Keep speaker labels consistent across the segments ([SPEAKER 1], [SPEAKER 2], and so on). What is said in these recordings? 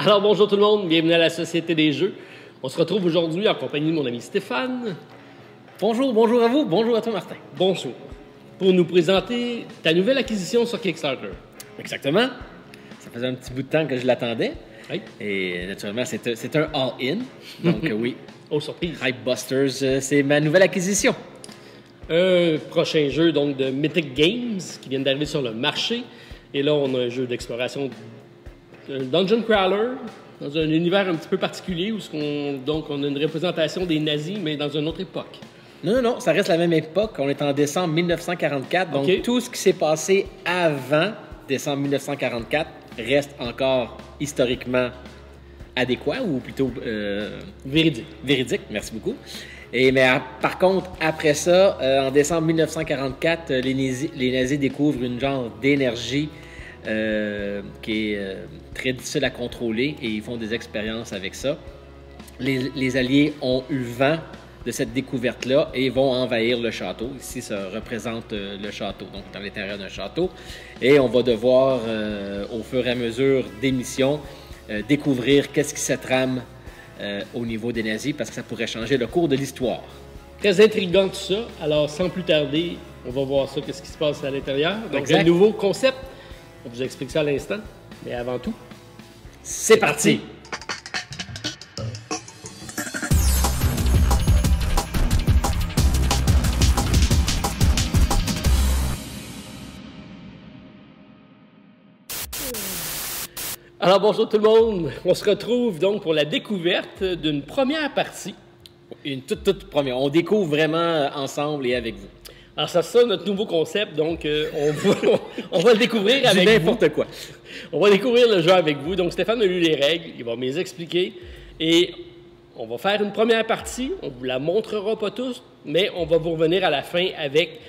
[SPEAKER 1] Alors bonjour tout le monde, bienvenue à la Société des Jeux. On se retrouve aujourd'hui en compagnie de mon ami Stéphane.
[SPEAKER 2] Bonjour à vous, bonjour à toi Martin.
[SPEAKER 1] Bonjour. Pour nous présenter ta nouvelle acquisition sur Kickstarter.
[SPEAKER 2] Exactement. Ça faisait un petit bout de temps que je l'attendais.
[SPEAKER 1] Oui.
[SPEAKER 2] Et naturellement, c'est un all-in. Donc oui.
[SPEAKER 1] Oh, surprise.
[SPEAKER 2] Hypebusters, c'est ma nouvelle acquisition.
[SPEAKER 1] Un prochain jeu donc de Mythic Games qui vient d'arriver sur le marché. Et là, on a un jeu d'exploration, un dungeon crawler, dans un univers un petit peu particulier où on a une représentation des nazis, mais dans une autre époque.
[SPEAKER 2] Non, ça reste la même époque. On est en décembre 1944. Donc tout ce qui s'est passé avant décembre 1944 reste encore historiquement adéquat ou plutôt
[SPEAKER 1] Véridique.
[SPEAKER 2] Véridique, merci beaucoup. Par contre, après ça, en décembre 1944, les nazis découvrent une genre d'énergie qui est très difficile à contrôler et ils font des expériences avec ça. Les Alliés ont eu vent de cette découverte-là et vont envahir le château. Ici, ça représente le château, donc dans l'intérieur d'un château. Et on va devoir, au fur et à mesure des missions, découvrir qu'est-ce qui se trame au niveau des nazis, parce que ça pourrait changer le cours de l'histoire.
[SPEAKER 1] Très intriguant tout ça. Alors, sans plus tarder, on va voir ça, qu'est-ce qui se passe à l'intérieur. Donc,
[SPEAKER 2] Exact.
[SPEAKER 1] un nouveau concept. On vous explique ça à l'instant. Mais avant tout,
[SPEAKER 2] c'est parti!
[SPEAKER 1] Alors bonjour tout le monde, on se retrouve donc pour la découverte d'une première partie.
[SPEAKER 2] Une toute première. On découvre vraiment ensemble et avec vous.
[SPEAKER 1] Alors c'est ça notre nouveau concept, donc on va le découvrir avec vous.
[SPEAKER 2] N'importe quoi.
[SPEAKER 1] On va découvrir le jeu avec vous. Donc Stéphane a lu les règles, il va me les expliquer et on va faire une première partie. On vous la montrera pas tous, mais on va vous revenir à la fin avec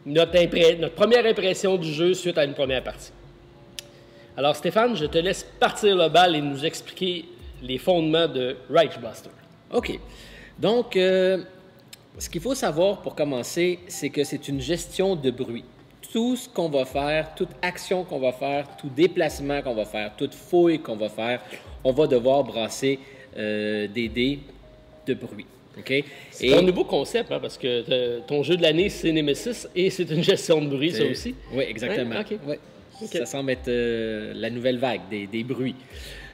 [SPEAKER 1] notre première impression du jeu suite à une première partie. Alors Stéphane, je te laisse partir le bal et nous expliquer les fondements de Hypebusters.
[SPEAKER 2] OK. Donc, ce qu'il faut savoir pour commencer, c'est que c'est une gestion de bruit. Tout ce qu'on va faire, toute action qu'on va faire, tout déplacement qu'on va faire, toute fouille qu'on va faire, on va devoir brasser des dés de bruit. Okay?
[SPEAKER 1] C'est un nouveau concept, hein, parce que ton jeu de l'année, c'est Nemesis, et c'est une gestion de bruit, ça aussi.
[SPEAKER 2] Oui, exactement.
[SPEAKER 1] Ouais? OK.
[SPEAKER 2] Ouais.
[SPEAKER 1] Okay.
[SPEAKER 2] Ça semble être la nouvelle vague des bruits.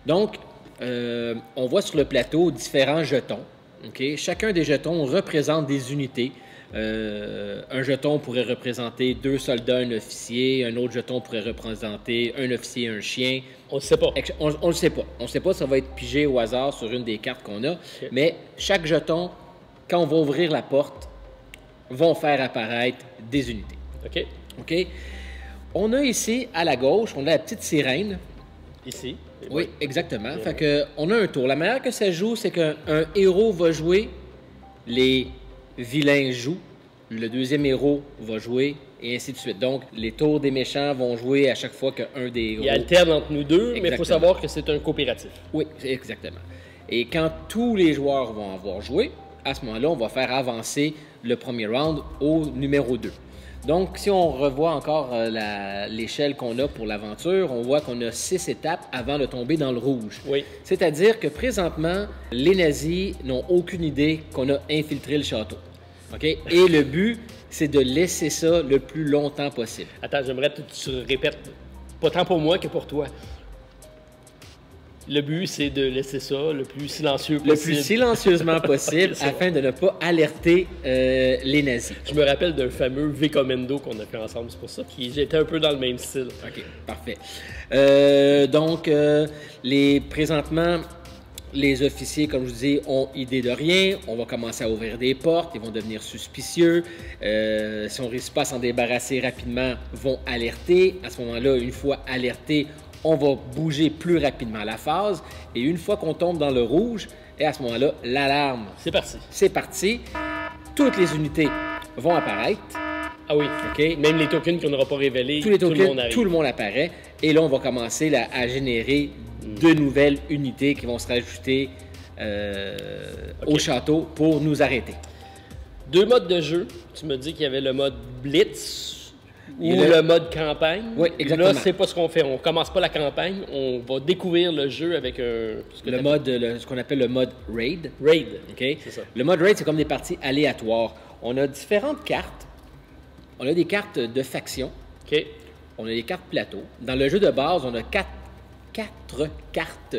[SPEAKER 2] Donc, on voit sur le plateau différents jetons. Okay? Chacun des jetons représente des unités. Un jeton pourrait représenter 2 soldats, un officier. Un autre jeton pourrait représenter un officier et un chien.
[SPEAKER 1] On ne sait pas.
[SPEAKER 2] On le sait pas. On ne sait pas, ça va être pigé au hasard sur une des cartes qu'on a. Okay. Mais chaque jeton, quand on va ouvrir la porte, vont faire apparaître des unités.
[SPEAKER 1] OK.
[SPEAKER 2] OK? On a ici, à la gauche, on a la petite sirène.
[SPEAKER 1] Ici.
[SPEAKER 2] Oui, exactement. Fait que, on a un tour. La manière que ça joue, c'est qu'un héros va jouer, les vilains jouent, le deuxième héros va jouer, et ainsi de suite. Donc, les tours des méchants vont jouer à chaque fois qu'un des héros...
[SPEAKER 1] Il alterne entre nous deux, exactement. Mais il faut savoir que c'est un coopératif.
[SPEAKER 2] Oui, exactement. Et quand tous les joueurs vont avoir joué, à ce moment-là, on va faire avancer le premier round au numéro 2. Donc, si on revoit encore l'échelle qu'on a pour l'aventure, on voit qu'on a 6 étapes avant de tomber dans le rouge.
[SPEAKER 1] Oui.
[SPEAKER 2] C'est-à-dire que présentement, les nazis n'ont aucune idée qu'on a infiltré le château. OK? Et le but, c'est de laisser ça le plus longtemps possible.
[SPEAKER 1] Attends, j'aimerais que tu répètes, pas tant pour moi que pour toi. Le but, c'est de laisser ça le plus silencieux possible.
[SPEAKER 2] Le plus silencieusement possible afin de ne pas alerter les nazis.
[SPEAKER 1] Je me rappelle d'un fameux V-Commando qu'on a fait ensemble, c'est pour ça. J'étais un peu dans le même style.
[SPEAKER 2] OK, parfait. Donc, présentement, les officiers, comme je vous dis, ont idée de rien. On va commencer à ouvrir des portes. Ils vont devenir suspicieux. Si on ne réussit pas à s'en débarrasser rapidement, vont alerter. À ce moment-là, une fois alertés, on va bouger plus rapidement la phase. Et une fois qu'on tombe dans le rouge, et à ce moment-là, l'alarme.
[SPEAKER 1] C'est parti.
[SPEAKER 2] C'est parti. Toutes les unités vont apparaître.
[SPEAKER 1] Ah oui, OK. Même les tokens qu'on n'aura pas révélés,
[SPEAKER 2] tous les tokens,
[SPEAKER 1] tout le monde arrive.
[SPEAKER 2] Tout le monde apparaît. Et là, on va commencer à générer de nouvelles unités qui vont se rajouter au château pour nous arrêter.
[SPEAKER 1] 2 modes de jeu. Tu me dis qu'il y avait le mode Blitz. Ou le mode campagne.
[SPEAKER 2] Oui, exactement.
[SPEAKER 1] Là, c'est pas ce qu'on fait. On commence pas la campagne. On va découvrir le jeu avec
[SPEAKER 2] ce qu'on appelle le mode raid.
[SPEAKER 1] Raid.
[SPEAKER 2] OK?
[SPEAKER 1] C'est ça.
[SPEAKER 2] Le mode raid, c'est comme des parties aléatoires. On a différentes cartes. On a des cartes de faction.
[SPEAKER 1] OK.
[SPEAKER 2] On a des cartes plateau. Dans le jeu de base, on a quatre cartes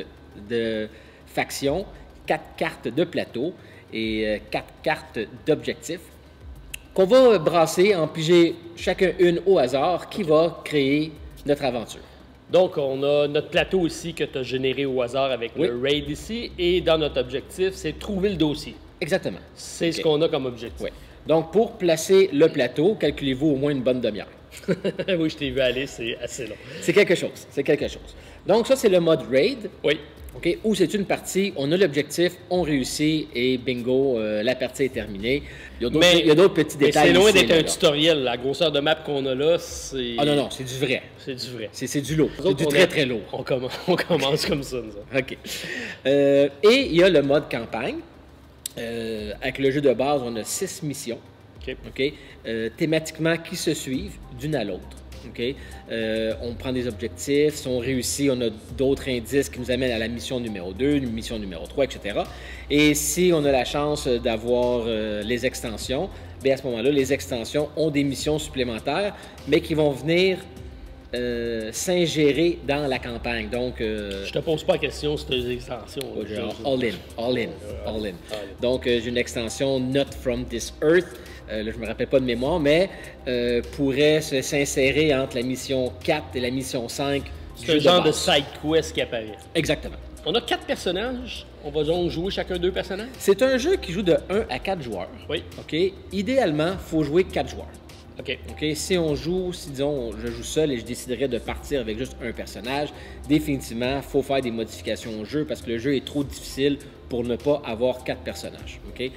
[SPEAKER 2] de faction, 4 cartes de plateau et 4 cartes d'objectifs qu'on va brasser, en piger chacun une au hasard qui va créer notre aventure.
[SPEAKER 1] Donc, on a notre plateau ici que tu as généré au hasard avec
[SPEAKER 2] Oui.
[SPEAKER 1] le raid ici. Et dans notre objectif, c'est trouver le dossier.
[SPEAKER 2] Exactement.
[SPEAKER 1] C'est
[SPEAKER 2] OK.
[SPEAKER 1] ce qu'on a comme objectif.
[SPEAKER 2] Oui. Donc, pour placer le plateau, calculez-vous au moins une bonne demi-heure.
[SPEAKER 1] Oui, je t'ai vu aller, c'est assez long.
[SPEAKER 2] C'est quelque chose. C'est quelque chose. Donc, ça, c'est le mode raid.
[SPEAKER 1] Oui.
[SPEAKER 2] OK, où c'est une partie, on a l'objectif, on réussit et bingo, la partie est terminée. Il y a d'autres petits
[SPEAKER 1] Mais
[SPEAKER 2] détails.
[SPEAKER 1] c'est loin
[SPEAKER 2] ici,
[SPEAKER 1] d'être
[SPEAKER 2] là,
[SPEAKER 1] un
[SPEAKER 2] là.
[SPEAKER 1] tutoriel. La grosseur de map qu'on a là, c'est...
[SPEAKER 2] Ah non, c'est du vrai.
[SPEAKER 1] C'est du vrai.
[SPEAKER 2] C'est du lourd.
[SPEAKER 1] Nous
[SPEAKER 2] C'est
[SPEAKER 1] autres,
[SPEAKER 2] du
[SPEAKER 1] on
[SPEAKER 2] très,
[SPEAKER 1] a-
[SPEAKER 2] très lourd.
[SPEAKER 1] On commence comme ça, nous autres.
[SPEAKER 2] OK. Et il y a le mode campagne. Avec le jeu de base, on a 6 missions.
[SPEAKER 1] OK.
[SPEAKER 2] OK? Thématiquement qui se suivent d'une à l'autre. OK? On prend des objectifs. Si on réussit, on a d'autres indices qui nous amènent à la mission numéro 2, une mission numéro 3, etc. Et si on a la chance d'avoir les extensions, bien à ce moment-là, les extensions ont des missions supplémentaires, mais qui vont venir s'ingérer dans la campagne. Donc,
[SPEAKER 1] Je te pose pas la question si tu as des extensions.
[SPEAKER 2] all in. Donc, j'ai une extension Not From This Earth. Là, je me rappelle pas de mémoire, mais pourrait s'insérer entre la mission 4 et la mission 5.
[SPEAKER 1] C'est un genre de side quest qui apparaît.
[SPEAKER 2] Exactement.
[SPEAKER 1] On a 4 personnages. On va donc jouer chacun 2 personnages.
[SPEAKER 2] C'est un jeu qui joue de 1 à 4 joueurs.
[SPEAKER 1] Oui.
[SPEAKER 2] OK? Idéalement, il faut jouer 4 joueurs.
[SPEAKER 1] OK.
[SPEAKER 2] OK? Si on joue, si disons, je joue seul et je déciderais de partir avec juste un personnage, définitivement, il faut faire des modifications au jeu parce que le jeu est trop difficile pour ne pas avoir 4 personnages. OK?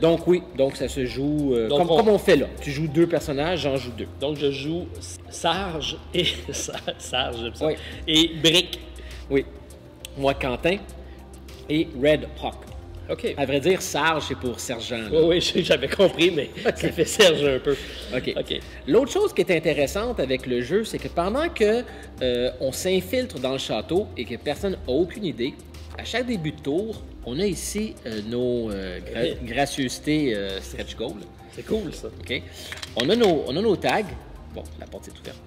[SPEAKER 2] Donc oui, donc ça se joue
[SPEAKER 1] Donc
[SPEAKER 2] comme on fait là. Tu joues 2 personnages, j'en joue 2.
[SPEAKER 1] Donc, je joue Sarge et... Sarge, j'aime ça.
[SPEAKER 2] Oui.
[SPEAKER 1] Et Brick.
[SPEAKER 2] Oui. Moi, Quentin et Red Hawk.
[SPEAKER 1] OK.
[SPEAKER 2] À vrai dire, Sarge, c'est pour sergent. là.
[SPEAKER 1] Oui, j'avais compris, mais ça fait Serge un peu.
[SPEAKER 2] OK.
[SPEAKER 1] OK.
[SPEAKER 2] L'autre chose qui est intéressante avec le jeu, c'est que pendant que on s'infiltre dans le château et que personne n'a aucune idée, à chaque début de tour, on a ici nos gracieusetés stretch goal.
[SPEAKER 1] C'est cool, ça.
[SPEAKER 2] OK? On a nos tags. Bon, la porte est ouverte.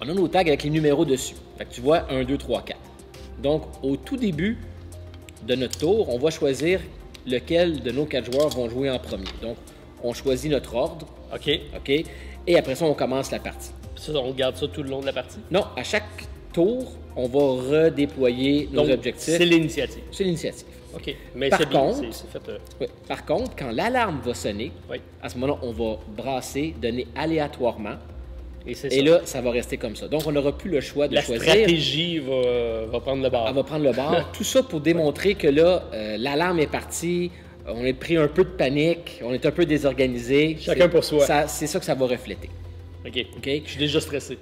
[SPEAKER 2] On a nos tags avec les numéros dessus. Fait que tu vois 1, 2, 3, 4. Donc, au tout début de notre tour, on va choisir lequel de nos 4 joueurs vont jouer en premier. Donc, on choisit notre ordre.
[SPEAKER 1] OK.
[SPEAKER 2] OK? Et après ça, on commence la partie.
[SPEAKER 1] Ça, on garde ça tout le long de la partie.
[SPEAKER 2] Non, à chaque tour, on va redéployer nos
[SPEAKER 1] Donc,
[SPEAKER 2] objectifs.
[SPEAKER 1] c'est l'initiative.
[SPEAKER 2] C'est l'initiative.
[SPEAKER 1] OK. Mais
[SPEAKER 2] Par
[SPEAKER 1] c'est bien,
[SPEAKER 2] contre-
[SPEAKER 1] c'est fait...
[SPEAKER 2] Oui. Par contre, quand l'alarme va sonner,
[SPEAKER 1] oui.
[SPEAKER 2] à ce moment-là, on va brasser, donner aléatoirement.
[SPEAKER 1] Et c'est
[SPEAKER 2] Et
[SPEAKER 1] ça.
[SPEAKER 2] là, ça va rester comme ça. Donc, on n'aura plus le choix de
[SPEAKER 1] La
[SPEAKER 2] choisir.
[SPEAKER 1] stratégie va prendre le bord.
[SPEAKER 2] Elle va prendre le bord. Tout ça pour démontrer que là, l'alarme est partie, on est pris un peu de panique, on est un peu désorganisé.
[SPEAKER 1] Chacun pour soi.
[SPEAKER 2] C'est ça que ça va refléter.
[SPEAKER 1] OK.
[SPEAKER 2] OK?
[SPEAKER 1] Je suis déjà stressé.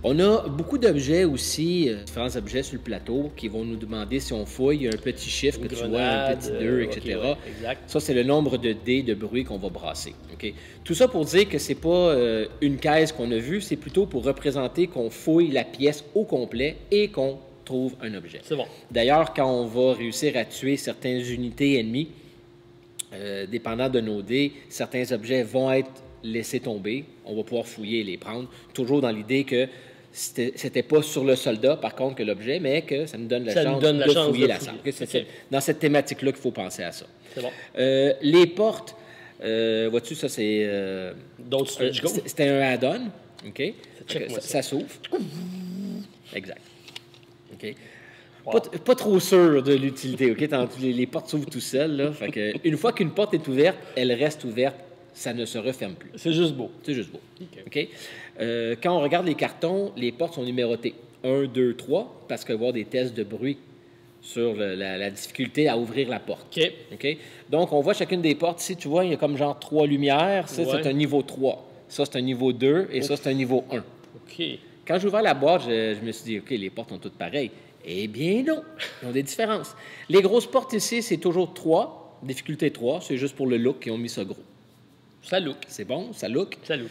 [SPEAKER 2] On a beaucoup d'objets aussi, différents objets sur le plateau qui vont nous demander si on fouille. Il y a un petit chiffre que tu vois, un petit 2, etc.
[SPEAKER 1] OK, ouais, exact.
[SPEAKER 2] Ça, c'est le nombre de dés de bruit qu'on va brasser. OK? Tout ça pour dire que c'est pas une caisse qu'on a vue, c'est plutôt pour représenter qu'on fouille la pièce au complet et qu'on trouve un objet.
[SPEAKER 1] C'est bon.
[SPEAKER 2] D'ailleurs, quand on va réussir à tuer certaines unités ennemies, dépendant de nos dés, certains objets vont être laissés tomber. On va pouvoir fouiller et les prendre, toujours dans l'idée que c'était pas sur le soldat, par contre, que l'objet, mais que ça nous donne la chance de fouiller la salle. C'est dans cette thématique-là qu'il faut penser à ça.
[SPEAKER 1] C'est bon.
[SPEAKER 2] Les portes, vois-tu, ça c'est...
[SPEAKER 1] D'autres stretch goals?
[SPEAKER 2] C'était un add-on, OK?
[SPEAKER 1] Check-moi
[SPEAKER 2] Ça s'ouvre. Exact. OK?
[SPEAKER 1] Wow.
[SPEAKER 2] Pas trop sûr de l'utilité, OK? Les portes s'ouvrent tout seules, là. Fait que, une fois qu'une porte est ouverte, elle reste ouverte. Ça ne se referme plus.
[SPEAKER 1] C'est juste beau.
[SPEAKER 2] C'est juste beau.
[SPEAKER 1] OK.
[SPEAKER 2] Quand on regarde les cartons, les portes sont numérotées 1, 2, 3, parce qu'il va y avoir des tests de bruit sur la difficulté à ouvrir la porte.
[SPEAKER 1] OK.
[SPEAKER 2] OK? Donc, on voit chacune des portes. Ici, tu vois, il y a comme genre 3 lumières. Ça,
[SPEAKER 1] Ouais.
[SPEAKER 2] c'est un niveau 3. Ça, c'est un niveau 2. Et ça, c'est un niveau 1.
[SPEAKER 1] OK.
[SPEAKER 2] Quand j'ai ouvert la boîte, je me suis dit, OK, les portes sont toutes pareilles. Eh bien non, ils ont des différences. Les grosses portes ici, c'est toujours 3, difficulté 3. C'est juste pour le look qu'ils ont mis ça gros.
[SPEAKER 1] Ça look.
[SPEAKER 2] C'est bon, ça look.
[SPEAKER 1] Ça look.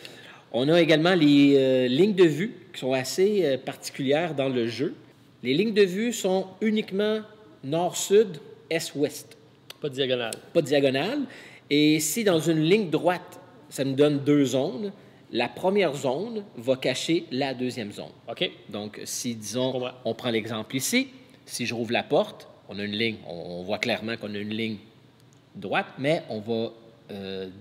[SPEAKER 2] On a également les lignes de vue qui sont assez particulières dans le jeu. Les lignes de vue sont uniquement nord-sud, est-ouest.
[SPEAKER 1] Pas de diagonale.
[SPEAKER 2] Pas de diagonale. Et si dans une ligne droite, ça nous donne 2 zones, la première zone va cacher la deuxième zone.
[SPEAKER 1] OK.
[SPEAKER 2] Donc, si, disons, on prend l'exemple ici, si je rouvre la porte, on a une ligne, on voit clairement qu'on a une ligne droite, mais on va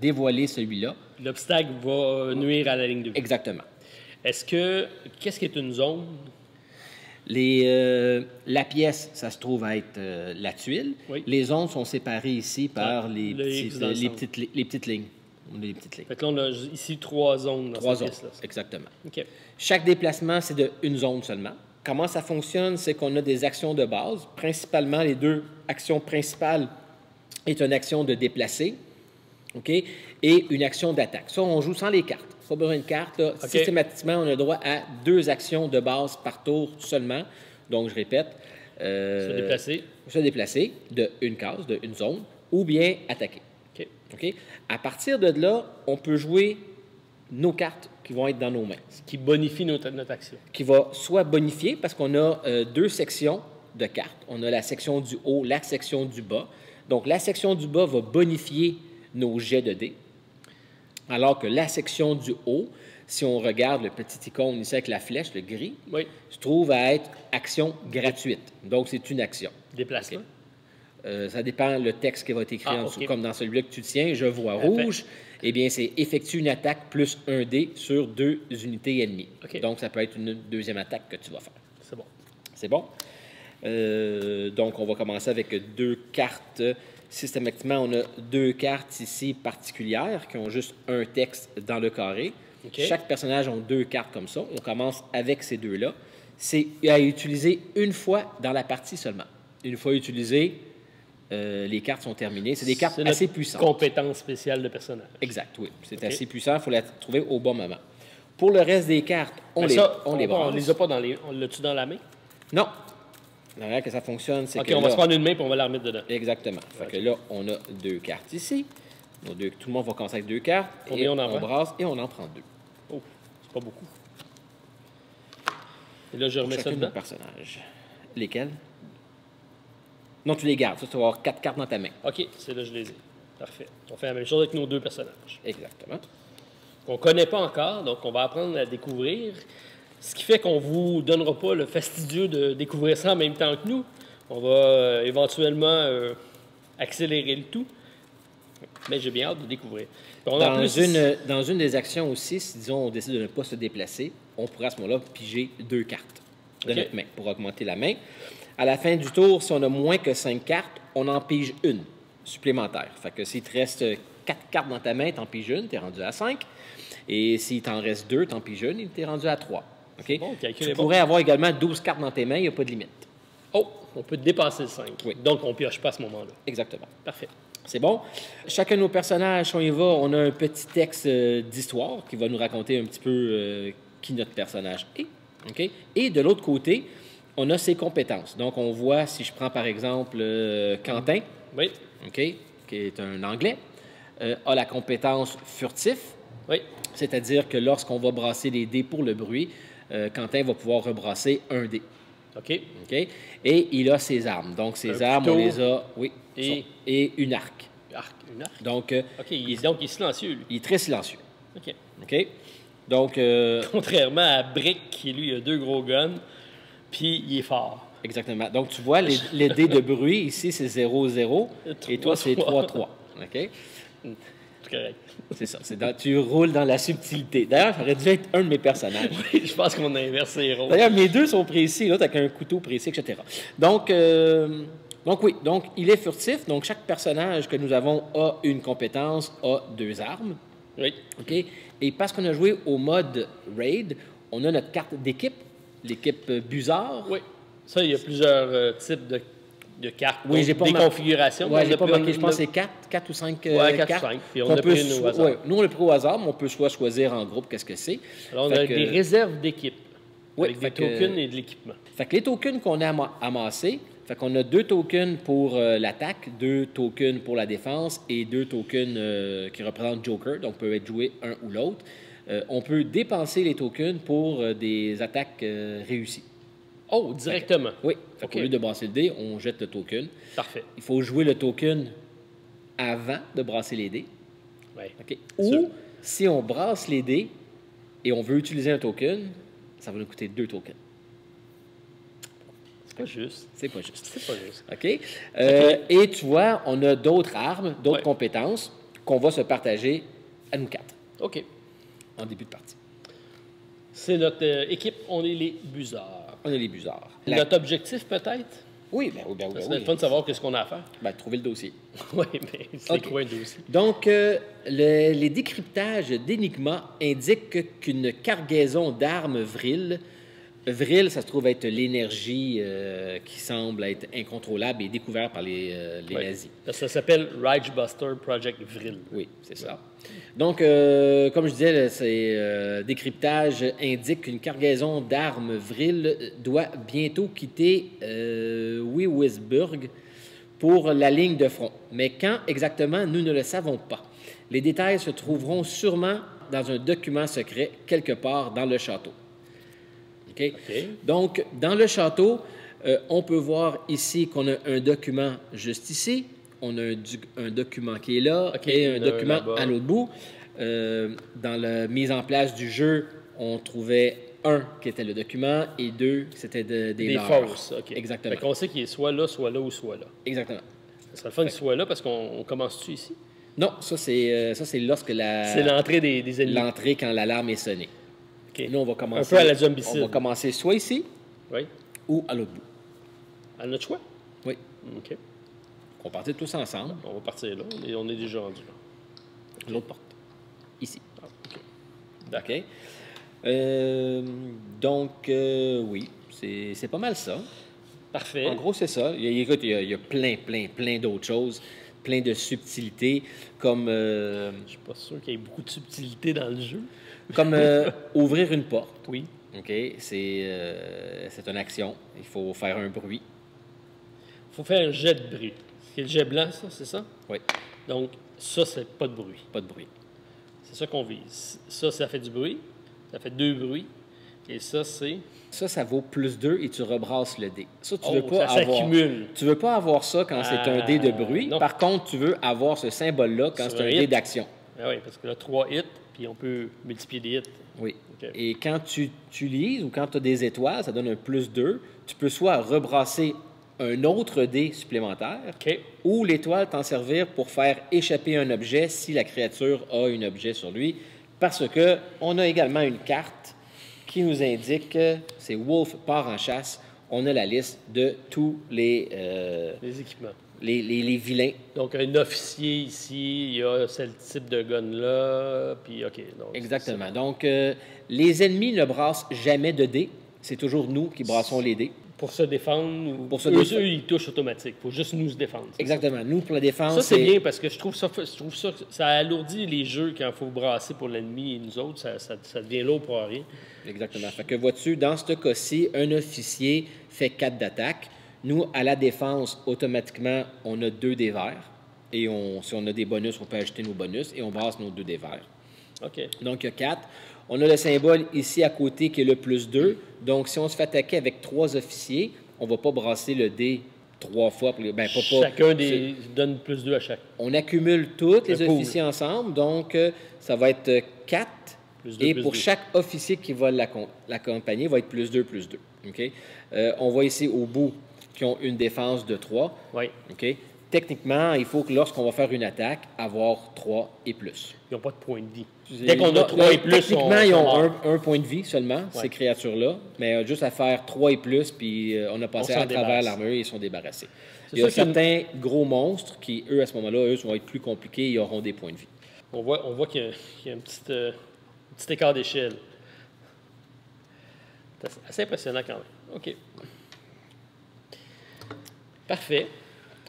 [SPEAKER 2] dévoiler celui-là.
[SPEAKER 1] L'obstacle va nuire à la ligne de vue.
[SPEAKER 2] Exactement.
[SPEAKER 1] Qu'est-ce qui est une zone?
[SPEAKER 2] La pièce, ça se trouve à être la tuile.
[SPEAKER 1] Oui.
[SPEAKER 2] Les zones sont séparées ici par les petites lignes. On a les petites lignes.
[SPEAKER 1] Fait que là, on a ici 3 zones dans
[SPEAKER 2] 3
[SPEAKER 1] cette
[SPEAKER 2] zones,
[SPEAKER 1] pièce-là.
[SPEAKER 2] exactement.
[SPEAKER 1] OK.
[SPEAKER 2] Chaque déplacement, c'est de une zone seulement. Comment ça fonctionne? C'est qu'on a des actions de base. Principalement, les 2 actions principales est une action de déplacer, OK? Et une action d'attaque. Ça, on joue sans les cartes. Pas besoin de cartes. Là. Okay. Systématiquement, on a droit à 2 actions de base par tour seulement. Donc, je répète.
[SPEAKER 1] Se déplacer.
[SPEAKER 2] Se déplacer de une case, de une zone, ou bien attaquer.
[SPEAKER 1] OK.
[SPEAKER 2] OK? À partir de là, on peut jouer nos cartes qui vont être dans nos mains.
[SPEAKER 1] Ce qui bonifie notre action.
[SPEAKER 2] Qui va soit bonifier, parce qu'on a 2 sections de cartes. On a la section du haut, la section du bas. Donc, la section du bas va bonifier nos jets de dés. Alors que la section du haut, si on regarde le petit icône ici avec la flèche, le gris,
[SPEAKER 1] oui,
[SPEAKER 2] se trouve à être action gratuite. Donc, c'est une action.
[SPEAKER 1] Déplacement.
[SPEAKER 2] Okay. Ça dépend le texte qui va être écrit en dessous. Comme dans celui-là que tu tiens, je vois rouge. Eh bien, c'est effectue une attaque plus 1 dé sur 2 unités ennemies.
[SPEAKER 1] Okay.
[SPEAKER 2] Donc, ça peut être une deuxième attaque que tu vas faire.
[SPEAKER 1] C'est bon.
[SPEAKER 2] C'est bon? Donc, on va commencer avec 2 cartes. Systématiquement, on a 2 cartes ici particulières qui ont juste un texte dans le carré. Okay. Chaque personnage a 2 cartes comme ça. On commence avec ces 2-là. C'est à utiliser une fois dans la partie seulement. Une fois utilisé, les cartes sont terminées. C'est des cartes assez puissantes.
[SPEAKER 1] Compétence spéciale de personnage.
[SPEAKER 2] Exact, oui. C'est assez puissant. Il faut la trouver au bon moment. Pour le reste des cartes, on les brasse.
[SPEAKER 1] On les a pas dans les... On l'a-tu dans la main?
[SPEAKER 2] Non. La manière que ça fonctionne, c'est que
[SPEAKER 1] on va se prendre une main et on va la remettre dedans.
[SPEAKER 2] Exactement. Fait que là, on a 2 cartes ici. Tout le monde va commencer avec 2 cartes.
[SPEAKER 1] Combien on
[SPEAKER 2] brasse et on en prend 2.
[SPEAKER 1] Oh, c'est pas beaucoup. Et là, je remets ça dedans.
[SPEAKER 2] Personnages. Lesquels? Non, tu les gardes. Ça, tu vas avoir 4 cartes dans ta main.
[SPEAKER 1] OK, c'est là je les ai. Parfait. On fait la même chose avec nos 2 personnages.
[SPEAKER 2] Exactement.
[SPEAKER 1] Qu'on ne connaît pas encore, donc on va apprendre à découvrir. Ce qui fait qu'on ne vous donnera pas le fastidieux de découvrir ça en même temps que nous. On va éventuellement accélérer le tout. Mais j'ai bien hâte de découvrir.
[SPEAKER 2] Dans une des actions aussi, si disons on décide de ne pas se déplacer, on pourra à ce moment-là piger 2 cartes de notre main pour augmenter la main. À la fin du tour, si on a moins que 5 cartes, on en pige une supplémentaire. Fait que s'il te reste 4 cartes dans ta main, t'en piges une, t'es rendu à 5. Et s'il t'en reste 2, t'en piges une, t'es rendu à 3. Okay?
[SPEAKER 1] Bon,
[SPEAKER 2] tu pourrais avoir également 12 cartes dans tes mains, il n'y a pas de limite.
[SPEAKER 1] Oh, on peut dépasser le 5.
[SPEAKER 2] Oui.
[SPEAKER 1] Donc, on ne pioche pas à ce moment-là.
[SPEAKER 2] Exactement.
[SPEAKER 1] Parfait.
[SPEAKER 2] C'est bon. Chacun de nos personnages, si on y va, on a un petit texte d'histoire qui va nous raconter un petit peu qui notre personnage est. Okay? Et de l'autre côté, on a ses compétences. Donc, on voit, si je prends par exemple Quentin,
[SPEAKER 1] oui.
[SPEAKER 2] Okay, qui est un Anglais, a la compétence furtif.
[SPEAKER 1] Oui.
[SPEAKER 2] C'est-à-dire que lorsqu'on va brasser les dés pour le bruit, Quentin va pouvoir rebrasser un dé.
[SPEAKER 1] OK.
[SPEAKER 2] OK. Et il a ses armes. Donc, ses armes, on les a... Oui. Et une arc.
[SPEAKER 1] Une arc?
[SPEAKER 2] Donc,
[SPEAKER 1] OK. Il est silencieux, lui.
[SPEAKER 2] Il est très silencieux.
[SPEAKER 1] OK.
[SPEAKER 2] OK. Donc...
[SPEAKER 1] Contrairement à Brick, qui, lui, a 2 gros guns, puis il est fort.
[SPEAKER 2] Exactement. Donc, tu vois, les dés de bruit, ici, c'est 0-0. Et toi, c'est 3-3. OK?
[SPEAKER 1] C'est correct.
[SPEAKER 2] C'est ça. Tu roules dans la subtilité. D'ailleurs, ça aurait dû être un de mes personnages.
[SPEAKER 1] Oui, je pense qu'on a inversé les rôles.
[SPEAKER 2] D'ailleurs, mes 2 sont précis, l'autre avec un couteau précis, etc. Donc, oui. Donc, il est furtif. Donc, chaque personnage que nous avons a une compétence, a 2 armes.
[SPEAKER 1] Oui.
[SPEAKER 2] OK? Et parce qu'on a joué au mode Raid, on a notre carte d'équipe, l'équipe Buzzard.
[SPEAKER 1] Oui. Ça, il y a plusieurs types de cartes.
[SPEAKER 2] Oui, j'ai pas
[SPEAKER 1] des configurations.
[SPEAKER 2] Oui, j'ai pas marqué. Je pense que c'est 4 ou 5
[SPEAKER 1] 4
[SPEAKER 2] cartes.
[SPEAKER 1] ou 5. Puis on a pris une au hasard.
[SPEAKER 2] Ouais, nous, on l'a pris au hasard, mais on peut soit choisir en groupe qu'est-ce que c'est.
[SPEAKER 1] Alors, on a des réserves d'équipe.
[SPEAKER 2] Oui,
[SPEAKER 1] avec des tokens et de l'équipement.
[SPEAKER 2] Fait que les tokens qu'on a amassés, fait qu'on a 2 tokens pour l'attaque, 2 tokens pour la défense et 2 tokens qui représentent Joker. Donc, peuvent être joués un ou l'autre. On peut dépenser les tokens pour des attaques réussies.
[SPEAKER 1] Oh, directement.
[SPEAKER 2] Oui.
[SPEAKER 1] OK.
[SPEAKER 2] Au lieu de brasser le dé, on jette le token.
[SPEAKER 1] Parfait.
[SPEAKER 2] Il faut jouer le token avant de brasser les dés.
[SPEAKER 1] Ouais.
[SPEAKER 2] OK.
[SPEAKER 1] Sûr.
[SPEAKER 2] Ou si on brasse les dés et on veut utiliser un token, ça va nous coûter 2 tokens.
[SPEAKER 1] C'est pas juste.
[SPEAKER 2] C'est pas juste.
[SPEAKER 1] C'est pas juste.
[SPEAKER 2] OK? Et tu vois, on a d'autres armes, d'autres compétences qu'on va se partager à nous 4
[SPEAKER 1] OK.
[SPEAKER 2] en début de partie.
[SPEAKER 1] C'est notre équipe, on est les busards.
[SPEAKER 2] On a les busards.
[SPEAKER 1] Notre objectif, peut-être?
[SPEAKER 2] Oui, ben oui, ben oui.
[SPEAKER 1] Ça
[SPEAKER 2] ben
[SPEAKER 1] serait
[SPEAKER 2] oui.
[SPEAKER 1] le fun de savoir qu'est-ce qu'on a à faire.
[SPEAKER 2] Ben, trouver le dossier.
[SPEAKER 1] Oui, mais c'est
[SPEAKER 2] OK.
[SPEAKER 1] quoi un dossier?
[SPEAKER 2] Donc, les décryptages d'Enigma indiquent qu'une cargaison d'armes vril, vril, ça se trouve être l'énergie qui semble être incontrôlable et découverte par les
[SPEAKER 1] Ouais.
[SPEAKER 2] nazis.
[SPEAKER 1] Ça s'appelle Reichbuster Project Vril.
[SPEAKER 2] Oui, c'est ça. Donc, comme je disais, là, ces décryptages indiquent qu'une cargaison d'armes vril doit bientôt quitter Wewelsburg pour la ligne de front. Mais quand exactement, nous ne le savons pas. Les détails se trouveront sûrement dans un document secret quelque part dans le château. OK?
[SPEAKER 1] OK.
[SPEAKER 2] Donc, dans le château, on peut voir ici qu'on a un document juste ici. On a un document qui est là
[SPEAKER 1] OK,
[SPEAKER 2] et un
[SPEAKER 1] il y en a un
[SPEAKER 2] document
[SPEAKER 1] là-bas.
[SPEAKER 2] à l'autre bout. Dans la mise en place du jeu, on trouvait un qui était le document et deux, c'était des
[SPEAKER 1] Des
[SPEAKER 2] leurres.
[SPEAKER 1] fausses, OK.
[SPEAKER 2] Exactement.
[SPEAKER 1] Fait qu'on sait qu'il est soit là ou soit là.
[SPEAKER 2] Exactement.
[SPEAKER 1] Ça serait le fun qu'il soit là parce qu'on commence-tu ici?
[SPEAKER 2] Non, ça c'est lorsque
[SPEAKER 1] C'est l'entrée des ennemis.
[SPEAKER 2] l'entrée quand l'alarme est sonnée.
[SPEAKER 1] OK.
[SPEAKER 2] Nous, on va commencer.
[SPEAKER 1] Un peu à la zombicide.
[SPEAKER 2] On va commencer soit ici
[SPEAKER 1] Oui.
[SPEAKER 2] ou à l'autre bout.
[SPEAKER 1] À notre choix?
[SPEAKER 2] Oui.
[SPEAKER 1] OK.
[SPEAKER 2] On partait tous ensemble.
[SPEAKER 1] On va partir là. On est déjà rendu là.
[SPEAKER 2] L'autre porte. Ici.
[SPEAKER 1] Ah, OK.
[SPEAKER 2] OK. Donc, oui, c'est pas mal ça.
[SPEAKER 1] Parfait.
[SPEAKER 2] En gros, c'est ça. Écoute, il y a plein d'autres choses, plein de subtilités, comme,
[SPEAKER 1] Je suis pas sûr qu'il y ait beaucoup de subtilité dans le jeu.
[SPEAKER 2] comme ouvrir une porte.
[SPEAKER 1] Oui.
[SPEAKER 2] OK? C'est une action. Il faut faire un bruit.
[SPEAKER 1] Il faut faire un jet de bruit. C'est le jet blanc, ça, c'est ça?
[SPEAKER 2] Oui,
[SPEAKER 1] Donc, ça, c'est pas de bruit.
[SPEAKER 2] pas de bruit.
[SPEAKER 1] C'est ça qu'on vise. Ça fait du bruit. Ça fait 2 bruits. Et ça, c'est...
[SPEAKER 2] Ça vaut plus 2 et tu rebrasses le dé. Ça, tu
[SPEAKER 1] Oh,
[SPEAKER 2] veux pas
[SPEAKER 1] ça
[SPEAKER 2] avoir.
[SPEAKER 1] s'accumule.
[SPEAKER 2] Tu veux pas avoir ça quand c'est un dé de bruit.
[SPEAKER 1] non.
[SPEAKER 2] Par contre, tu veux avoir ce symbole-là quand
[SPEAKER 1] Sur
[SPEAKER 2] c'est
[SPEAKER 1] un
[SPEAKER 2] un
[SPEAKER 1] hit.
[SPEAKER 2] dé d'action.
[SPEAKER 1] Ah oui, parce que là, 3 hits, puis on peut multiplier des hits.
[SPEAKER 2] Oui.
[SPEAKER 1] OK.
[SPEAKER 2] Et quand tu utilises ou quand tu as des étoiles, ça donne un plus 2. Tu peux soit rebrasser un autre dé supplémentaire
[SPEAKER 1] OK.
[SPEAKER 2] ou l'étoile t'en servir pour faire échapper un objet si la créature a un objet sur lui. Parce que on a également une carte qui nous indique que c'est Wolf part en chasse. On a la liste de tous les
[SPEAKER 1] Les équipements.
[SPEAKER 2] les vilains.
[SPEAKER 1] Donc, un officier ici, il y a ce type de gun-là, puis OK. Donc,
[SPEAKER 2] Exactement. Donc, les ennemis ne brassent jamais de dés. C'est toujours nous qui brassons les dés.
[SPEAKER 1] Pour se défendre, ou
[SPEAKER 2] Pour se
[SPEAKER 1] eux,
[SPEAKER 2] défendre.
[SPEAKER 1] eux, ils touchent automatique. Il faut juste nous se défendre. c'est
[SPEAKER 2] Exactement. Nous, pour la défense,
[SPEAKER 1] Ça, c'est bien parce que je trouve ça, ça alourdit les jeux quand il faut brasser pour l'ennemi et nous autres, ça devient lourd pour rien.
[SPEAKER 2] Exactement. Fait que vois-tu, dans ce cas-ci, un officier fait 4 d'attaque. Nous, à la défense, automatiquement, on a 2 dés verts. Et si on a des bonus, on peut ajouter nos bonus et on brasse nos 2 dés verts.
[SPEAKER 1] OK.
[SPEAKER 2] Donc, il y a 4. On a le symbole ici à côté qui est le plus 2. Donc, si on se fait attaquer avec 3 officiers, on ne va pas brasser le dé 3 fois.
[SPEAKER 1] Chacun donne plus 2 à chaque.
[SPEAKER 2] On accumule tous les
[SPEAKER 1] Un pool.
[SPEAKER 2] officiers ensemble. Donc, ça va être 4.
[SPEAKER 1] Plus 2,
[SPEAKER 2] Et
[SPEAKER 1] plus
[SPEAKER 2] pour
[SPEAKER 1] 2.
[SPEAKER 2] chaque officier qui va l'accompagner, va être plus 2, plus 2. OK? On voit ici au bout qu'ils ont une défense de 3.
[SPEAKER 1] Oui.
[SPEAKER 2] OK? Techniquement, il faut que lorsqu'on va faire une attaque, avoir 3 et plus.
[SPEAKER 1] Ils n'ont pas de point de vie. Dès qu'on a 3 et plus,
[SPEAKER 2] techniquement, ils ont
[SPEAKER 1] morts.
[SPEAKER 2] un point de vie seulement, ces créatures-là. Mais juste à faire 3 et plus, puis on a passé
[SPEAKER 1] On s'en
[SPEAKER 2] à travers
[SPEAKER 1] débarrasse.
[SPEAKER 2] l'armure et ils sont débarrassés.
[SPEAKER 1] C'est
[SPEAKER 2] Il y a
[SPEAKER 1] ça qu'il y a
[SPEAKER 2] certains gros monstres qui, eux, à ce moment-là, eux, vont être plus compliqués, ils auront des points de vie.
[SPEAKER 1] On voit qu'il y a un petit écart d'échelle. C'est assez impressionnant quand même. OK. Parfait.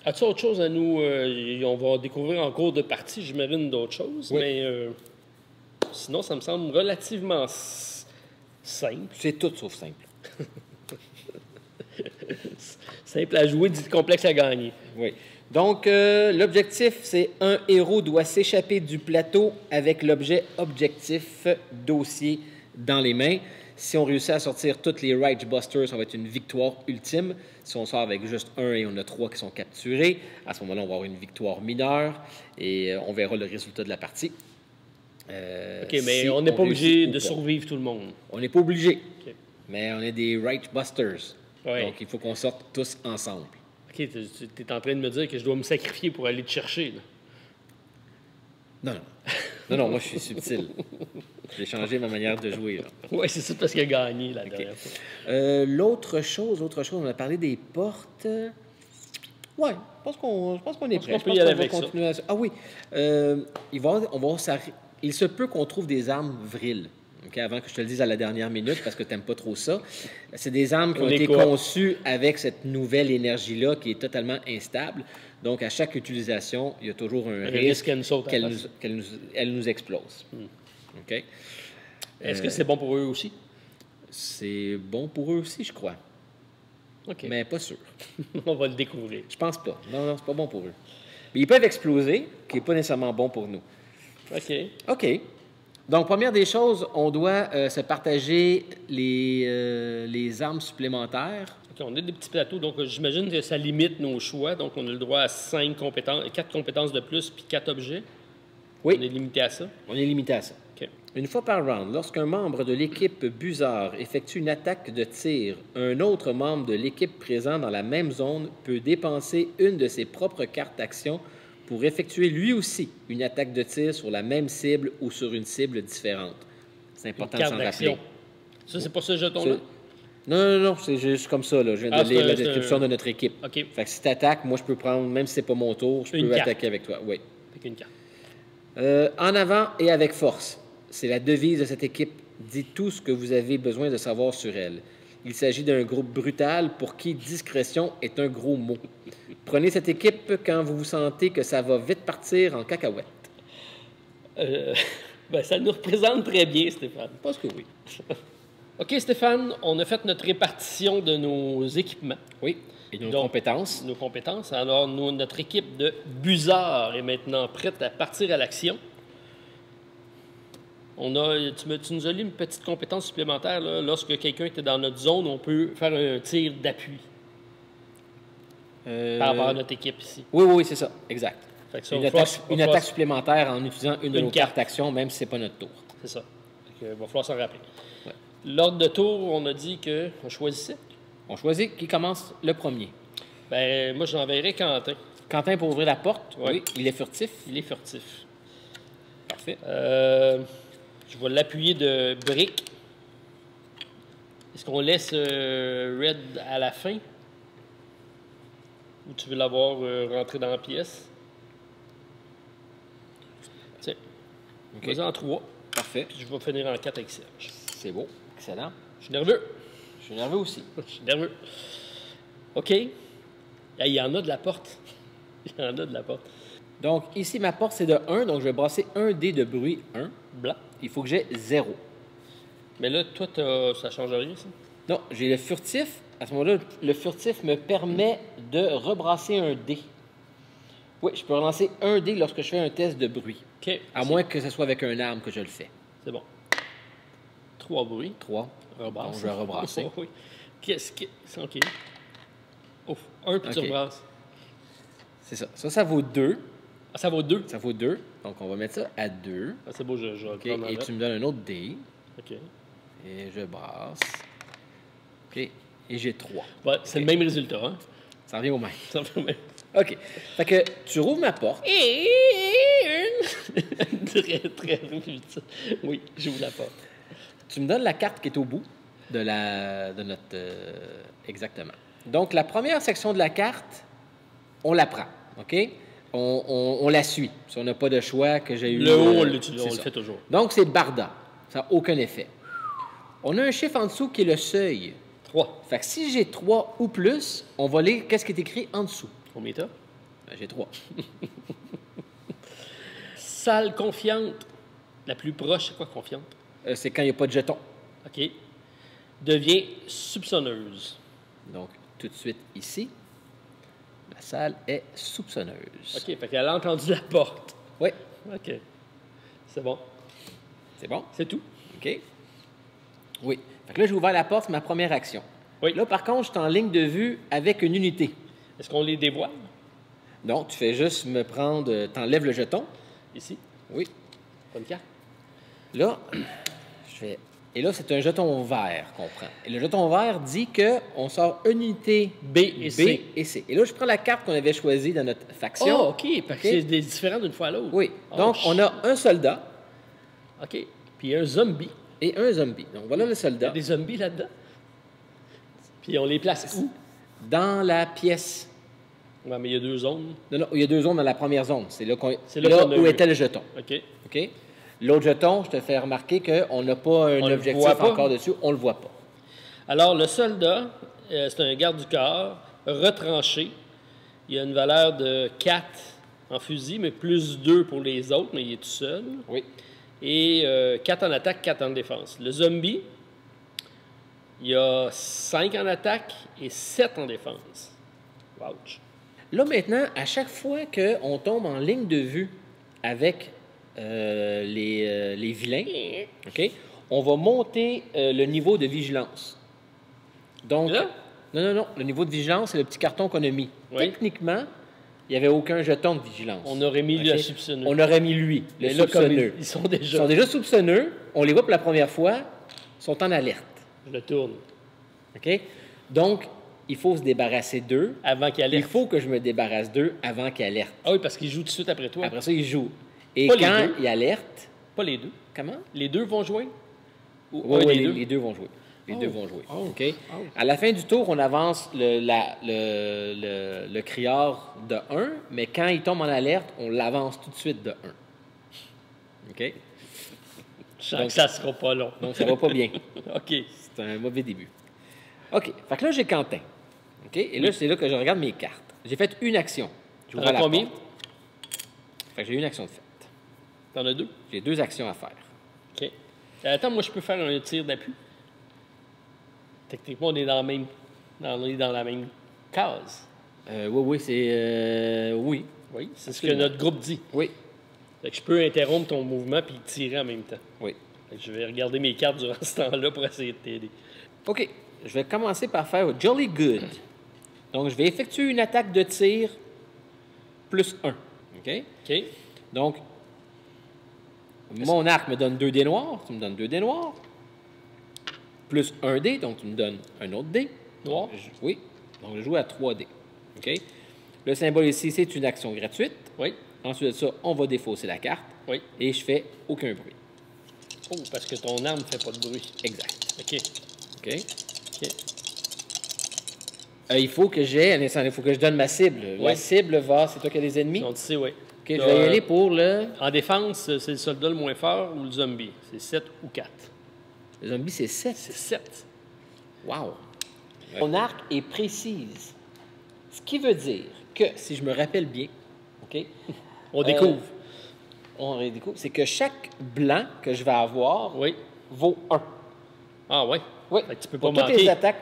[SPEAKER 1] As-tu autre chose à nous... on va découvrir en cours de partie, j'imagine, d'autres choses,
[SPEAKER 2] Oui.
[SPEAKER 1] mais sinon, ça me semble relativement simple.
[SPEAKER 2] C'est tout sauf simple.
[SPEAKER 1] Simple à jouer, dit complexe à gagner.
[SPEAKER 2] Oui. Donc, l'objectif, c'est un héros doit s'échapper du plateau avec l'objet objectif dossier dans les mains. Si on réussit à sortir toutes les Rage Busters, ça va être une victoire ultime. Si on sort avec juste un et on a 3 qui sont capturés, à ce moment-là, on va avoir une victoire mineure et on verra le résultat de la partie.
[SPEAKER 1] OK, mais
[SPEAKER 2] si
[SPEAKER 1] on n'est pas obligé
[SPEAKER 2] réussit
[SPEAKER 1] de
[SPEAKER 2] ou pas.
[SPEAKER 1] survivre tout le monde.
[SPEAKER 2] On n'est pas obligé,
[SPEAKER 1] OK.
[SPEAKER 2] mais on est des Rage Busters.
[SPEAKER 1] Ouais.
[SPEAKER 2] Donc, il faut qu'on sorte tous ensemble.
[SPEAKER 1] OK, tu es en train de me dire que je dois me sacrifier pour aller te chercher, là.
[SPEAKER 2] Non, non, moi, je suis subtil. J'ai changé ma manière de jouer, là.
[SPEAKER 1] Oui, c'est ça parce qu'il a gagné la dernière fois.
[SPEAKER 2] L'autre chose, on a parlé des portes. Ouais, je pense qu'on est prêt.
[SPEAKER 1] qu'on peut y aller avec ça.
[SPEAKER 2] Ah oui, il se peut qu'on trouve des armes vrils. OK, avant que je te le dise à la dernière minute, parce que tu n'aimes pas trop ça. C'est des armes qui ont été conçues avec cette nouvelle énergie-là qui est totalement instable. Donc, à chaque utilisation, il y a toujours un risque qu'elle nous explose. OK?
[SPEAKER 1] Est-ce que c'est bon pour eux aussi?
[SPEAKER 2] C'est bon pour eux aussi, je crois.
[SPEAKER 1] OK.
[SPEAKER 2] Mais pas sûr.
[SPEAKER 1] On va le découvrir.
[SPEAKER 2] Je pense pas. Non, c'est pas bon pour eux. Mais ils peuvent exploser, qui n'est pas nécessairement bon pour nous.
[SPEAKER 1] OK.
[SPEAKER 2] OK. Donc, première des choses, on doit se partager les armes supplémentaires.
[SPEAKER 1] OK, on a des petits plateaux, donc j'imagine que ça limite nos choix. Donc, on a le droit à 4 compétences de plus puis 4 objets.
[SPEAKER 2] Oui.
[SPEAKER 1] On est limité à ça.
[SPEAKER 2] On est limité à ça.
[SPEAKER 1] OK.
[SPEAKER 2] Une fois par round, lorsqu'un membre de l'équipe Buzzard effectue une attaque de tir, un autre membre de l'équipe présent dans la même zone peut dépenser une de ses propres cartes d'action pour effectuer lui aussi une attaque de tir sur la même cible ou sur une cible différente. C'est important de s'en rappeler.
[SPEAKER 1] Ça, c'est pas ce jeton-là?
[SPEAKER 2] Non, c'est juste comme ça. Là. Je viens de lire la description de notre équipe.
[SPEAKER 1] OK.
[SPEAKER 2] Fait que si tu attaques, moi, je peux prendre, même si c'est pas mon tour, je peux attaquer avec toi. Oui.
[SPEAKER 1] Avec une carte.
[SPEAKER 2] En avant et avec force. C'est la devise de cette équipe. Dites tout ce que vous avez besoin de savoir sur elle. Il s'agit d'un groupe brutal pour qui discrétion est un gros mot. Prenez cette équipe quand vous sentez que ça va vite partir en cacahuète.
[SPEAKER 1] Ça nous représente très bien, Stéphane.
[SPEAKER 2] Je pense que oui.
[SPEAKER 1] OK, Stéphane, on a fait notre répartition de nos équipements.
[SPEAKER 2] Oui, et nos compétences.
[SPEAKER 1] Nos compétences. Alors, notre équipe de Buzzard est maintenant prête à partir à l'action. Tu nous as lu une petite compétence supplémentaire. Là. Lorsque quelqu'un était dans notre zone, on peut faire un tir d'appui par rapport à notre équipe ici.
[SPEAKER 2] Oui, c'est ça. Exact.
[SPEAKER 1] Fait que ça,
[SPEAKER 2] une attaque supplémentaire en utilisant une de nos cartes d'action, même si ce n'est pas notre tour.
[SPEAKER 1] C'est ça. Il va falloir s'en rappeler. Ouais. L'ordre de tour, on a dit qu'on choisissait.
[SPEAKER 2] On choisit qui commence le premier.
[SPEAKER 1] Moi, j'enverrai Quentin.
[SPEAKER 2] Quentin pour ouvrir la porte. Oui, il est furtif.
[SPEAKER 1] Il est furtif.
[SPEAKER 2] Parfait.
[SPEAKER 1] Je vais l'appuyer de briques. Est-ce qu'on laisse Red à la fin? Ou tu veux l'avoir rentré dans la pièce? Tiens. Okay. Vas-y en 3.
[SPEAKER 2] Parfait.
[SPEAKER 1] Puis je vais finir en 4 avec Serge.
[SPEAKER 2] C'est beau. Excellent.
[SPEAKER 1] Je suis nerveux.
[SPEAKER 2] Je suis nerveux aussi.
[SPEAKER 1] Je suis nerveux. OK. Il y en a de la porte. Il y en a de la porte.
[SPEAKER 2] Donc, ici, ma porte, c'est de 1. Donc, je vais brasser un dé de bruit, 1.
[SPEAKER 1] Blanc.
[SPEAKER 2] Il faut que j'ai 0.
[SPEAKER 1] Mais là, toi, ça ne change rien, ça?
[SPEAKER 2] Non, j'ai le furtif. À ce moment-là, le furtif me permet de rebrasser un dé. Oui, je peux relancer un dé lorsque je fais un test de bruit.
[SPEAKER 1] OK.
[SPEAKER 2] À moins que ce soit avec un arme que je le fais.
[SPEAKER 1] C'est bon. 3 bruits.
[SPEAKER 2] 3.
[SPEAKER 1] Rebrasse.
[SPEAKER 2] Donc, je vais rebrasser.
[SPEAKER 1] Oui. Qu'est-ce que... OK. Ouf. 1, puis tu rebrasses.
[SPEAKER 2] C'est ça. Ça vaut 2.
[SPEAKER 1] Ah, ça vaut 2?
[SPEAKER 2] Ça vaut 2. Donc, on va mettre ça à 2.
[SPEAKER 1] Ah, c'est beau, je
[SPEAKER 2] OK. Et tu me donnes un autre dé.
[SPEAKER 1] OK.
[SPEAKER 2] Et je brasse. OK. Et j'ai 3.
[SPEAKER 1] Ouais, c'est le même résultat, hein?
[SPEAKER 2] Ça revient au même.
[SPEAKER 1] Ça revient au même.
[SPEAKER 2] OK. Fait que tu rouvres ma porte.
[SPEAKER 1] Et très, très vite. Oui, j'ouvre la porte.
[SPEAKER 2] Tu me donnes la carte qui est au bout de notre... exactement. Donc, la première section de la carte, on la prend. OK? On la suit. Si on n'a pas de choix que j'ai eu...
[SPEAKER 1] Le haut, on le fait toujours.
[SPEAKER 2] Donc, c'est Barda. Ça n'a aucun effet. On a un chiffre en dessous qui est le seuil.
[SPEAKER 1] 3.
[SPEAKER 2] Fait que si j'ai 3 ou plus, on va lire qu'est-ce qui est écrit en dessous.
[SPEAKER 1] Combien t'as?
[SPEAKER 2] J'ai 3.
[SPEAKER 1] Salle confiante. La plus proche, c'est quoi confiante?
[SPEAKER 2] C'est quand il n'y a pas de jeton.
[SPEAKER 1] OK. Devient soupçonneuse.
[SPEAKER 2] Donc, tout de suite ici. La salle est soupçonneuse.
[SPEAKER 1] OK, fait qu'elle a entendu la porte.
[SPEAKER 2] Oui,
[SPEAKER 1] OK. C'est bon.
[SPEAKER 2] c'est bon.
[SPEAKER 1] C'est tout.
[SPEAKER 2] OK. Oui. Fait que là, j'ai ouvert la porte, c'est ma première action.
[SPEAKER 1] Oui.
[SPEAKER 2] Là, par contre, je suis en ligne de vue avec une unité.
[SPEAKER 1] Est-ce qu'on les dévoile?
[SPEAKER 2] Non, tu fais juste me prendre... T'enlèves le jeton.
[SPEAKER 1] Ici.
[SPEAKER 2] Oui.
[SPEAKER 1] Pas une carte.
[SPEAKER 2] Là, je fais... Et là, c'est un jeton vert qu'on prend. Et le jeton vert dit qu'on sort une unité
[SPEAKER 1] B et C.
[SPEAKER 2] B et C. Et là, je prends la carte qu'on avait choisie dans notre faction.
[SPEAKER 1] Oh, OK. Parce que c'est différent d'une fois à l'autre.
[SPEAKER 2] Oui.
[SPEAKER 1] Oh,
[SPEAKER 2] Donc, on a un soldat
[SPEAKER 1] OK. Puis un zombie.
[SPEAKER 2] et un zombie. Donc, voilà le
[SPEAKER 1] Il y a
[SPEAKER 2] soldat
[SPEAKER 1] des zombies là-dedans. Puis on les place où?
[SPEAKER 2] dans la pièce.
[SPEAKER 1] Ouais, mais il y a 2 zones.
[SPEAKER 2] Non, non, il y a 2 zones dans la première zone. C'est là,
[SPEAKER 1] C'est
[SPEAKER 2] là,
[SPEAKER 1] là qu'on a
[SPEAKER 2] où
[SPEAKER 1] vu.
[SPEAKER 2] était le jeton.
[SPEAKER 1] OK.
[SPEAKER 2] OK? L'autre jeton, je te fais remarquer qu'on n'a pas un
[SPEAKER 1] On le
[SPEAKER 2] objectif
[SPEAKER 1] voit pas.
[SPEAKER 2] encore dessus. On ne le voit pas.
[SPEAKER 1] Alors, le soldat, c'est un garde du corps, retranché. Il a une valeur de 4 en fusil, mais plus 2 pour les autres, mais il est tout seul.
[SPEAKER 2] Oui.
[SPEAKER 1] Et 4 en attaque, 4 en défense. Le zombie, il y a 5 en attaque et 7 en défense. Ouch.
[SPEAKER 2] Là, maintenant, à chaque fois qu'on tombe en ligne de vue avec les vilains, OK, on va monter le niveau de vigilance. Donc,
[SPEAKER 1] Là?
[SPEAKER 2] non. Le niveau de vigilance, c'est le petit carton qu'on a mis.
[SPEAKER 1] Oui.
[SPEAKER 2] Techniquement, il n'y avait aucun jeton de vigilance.
[SPEAKER 1] On aurait mis le
[SPEAKER 2] OK?
[SPEAKER 1] soupçonneux.
[SPEAKER 2] On aurait mis lui, le
[SPEAKER 1] Mais là, comme
[SPEAKER 2] soupçonneux.
[SPEAKER 1] ils sont
[SPEAKER 2] Ils
[SPEAKER 1] déjà...
[SPEAKER 2] sont déjà soupçonneux. On les voit pour la première fois. Ils sont en alerte.
[SPEAKER 1] Je le tourne.
[SPEAKER 2] OK? Donc, il faut se débarrasser d'eux.
[SPEAKER 1] Avant qu'il
[SPEAKER 2] Il
[SPEAKER 1] alerte.
[SPEAKER 2] faut que je me débarrasse d'eux avant qu'ils alertent.
[SPEAKER 1] Ah oui, parce qu'ils jouent tout de suite après toi.
[SPEAKER 2] Après ça, ils jouent. Et
[SPEAKER 1] Pas les
[SPEAKER 2] quand
[SPEAKER 1] deux.
[SPEAKER 2] ils alertent,
[SPEAKER 1] Pas les deux.
[SPEAKER 2] comment?
[SPEAKER 1] Les deux vont jouer? Ou
[SPEAKER 2] Oui,
[SPEAKER 1] un
[SPEAKER 2] oui,
[SPEAKER 1] des deux?
[SPEAKER 2] les deux vont jouer. Les
[SPEAKER 1] Oh.
[SPEAKER 2] deux vont jouer.
[SPEAKER 1] Oh.
[SPEAKER 2] OK?
[SPEAKER 1] Oh.
[SPEAKER 2] À la fin du tour, on avance le criard de 1, mais quand il tombe en alerte, on l'avance tout de suite de 1. OK?
[SPEAKER 1] Je sens
[SPEAKER 2] Donc-
[SPEAKER 1] que ça sera pas long.
[SPEAKER 2] Donc, ça va pas bien.
[SPEAKER 1] OK.
[SPEAKER 2] C'est un mauvais début. OK. Fait que là, j'ai Quentin. OK? Et là, c'est là que je regarde mes cartes. J'ai fait une action. J'ouvre
[SPEAKER 1] T'en as
[SPEAKER 2] la
[SPEAKER 1] combien?
[SPEAKER 2] porte. Fait que j'ai une action de fait.
[SPEAKER 1] T'en as 2?
[SPEAKER 2] J'ai 2 actions à faire.
[SPEAKER 1] OK. Attends, moi, je peux faire un tir d'appui. Techniquement, on est dans la même case.
[SPEAKER 2] Oui, c'est... oui.
[SPEAKER 1] Oui, c'est ce que
[SPEAKER 2] Absolument.
[SPEAKER 1] notre groupe dit.
[SPEAKER 2] Oui.
[SPEAKER 1] Fait que je peux interrompre ton mouvement puis tirer en même temps.
[SPEAKER 2] Oui.
[SPEAKER 1] Fait que je vais regarder mes cartes durant ce temps-là pour essayer de t'aider.
[SPEAKER 2] OK. Je vais commencer par faire Jolly Good. Donc, je vais effectuer une attaque de tir plus 1. OK?
[SPEAKER 1] OK?
[SPEAKER 2] Donc, mon arc me donne 2 dés noirs. Tu me donnes 2 dés noirs. Plus 1 dé, donc tu me donnes un autre dé.
[SPEAKER 1] Noir?
[SPEAKER 2] Oui. Donc, je joue à 3 dés. OK? Le symbole ici, c'est une action gratuite.
[SPEAKER 1] Oui?
[SPEAKER 2] Ensuite de ça, on va défausser la carte.
[SPEAKER 1] Oui.
[SPEAKER 2] Et je fais aucun bruit.
[SPEAKER 1] Oh, parce que ton arme ne fait pas de bruit.
[SPEAKER 2] Exact.
[SPEAKER 1] OK.
[SPEAKER 2] OK?
[SPEAKER 1] OK.
[SPEAKER 2] Il faut que il faut que je donne ma cible. La
[SPEAKER 1] Ouais.
[SPEAKER 2] cible va, c'est toi qui as des ennemis.
[SPEAKER 1] On dit c'est oui.
[SPEAKER 2] OK, je vais y aller pour le...
[SPEAKER 1] En défense, c'est le soldat le moins fort ou le zombie? C'est 7 ou 4?
[SPEAKER 2] Le zombie, c'est 7.
[SPEAKER 1] C'est 7.
[SPEAKER 2] Wow! Mon arc est précise. Ce qui veut dire que, si je me rappelle bien, OK?
[SPEAKER 1] On découvre.
[SPEAKER 2] On découvre, c'est que chaque blanc que je vais avoir
[SPEAKER 1] Oui.
[SPEAKER 2] vaut 1.
[SPEAKER 1] Ah ouais.
[SPEAKER 2] Oui.
[SPEAKER 1] Fait que tu peux pas
[SPEAKER 2] Pour toutes
[SPEAKER 1] manquer.
[SPEAKER 2] les attaques,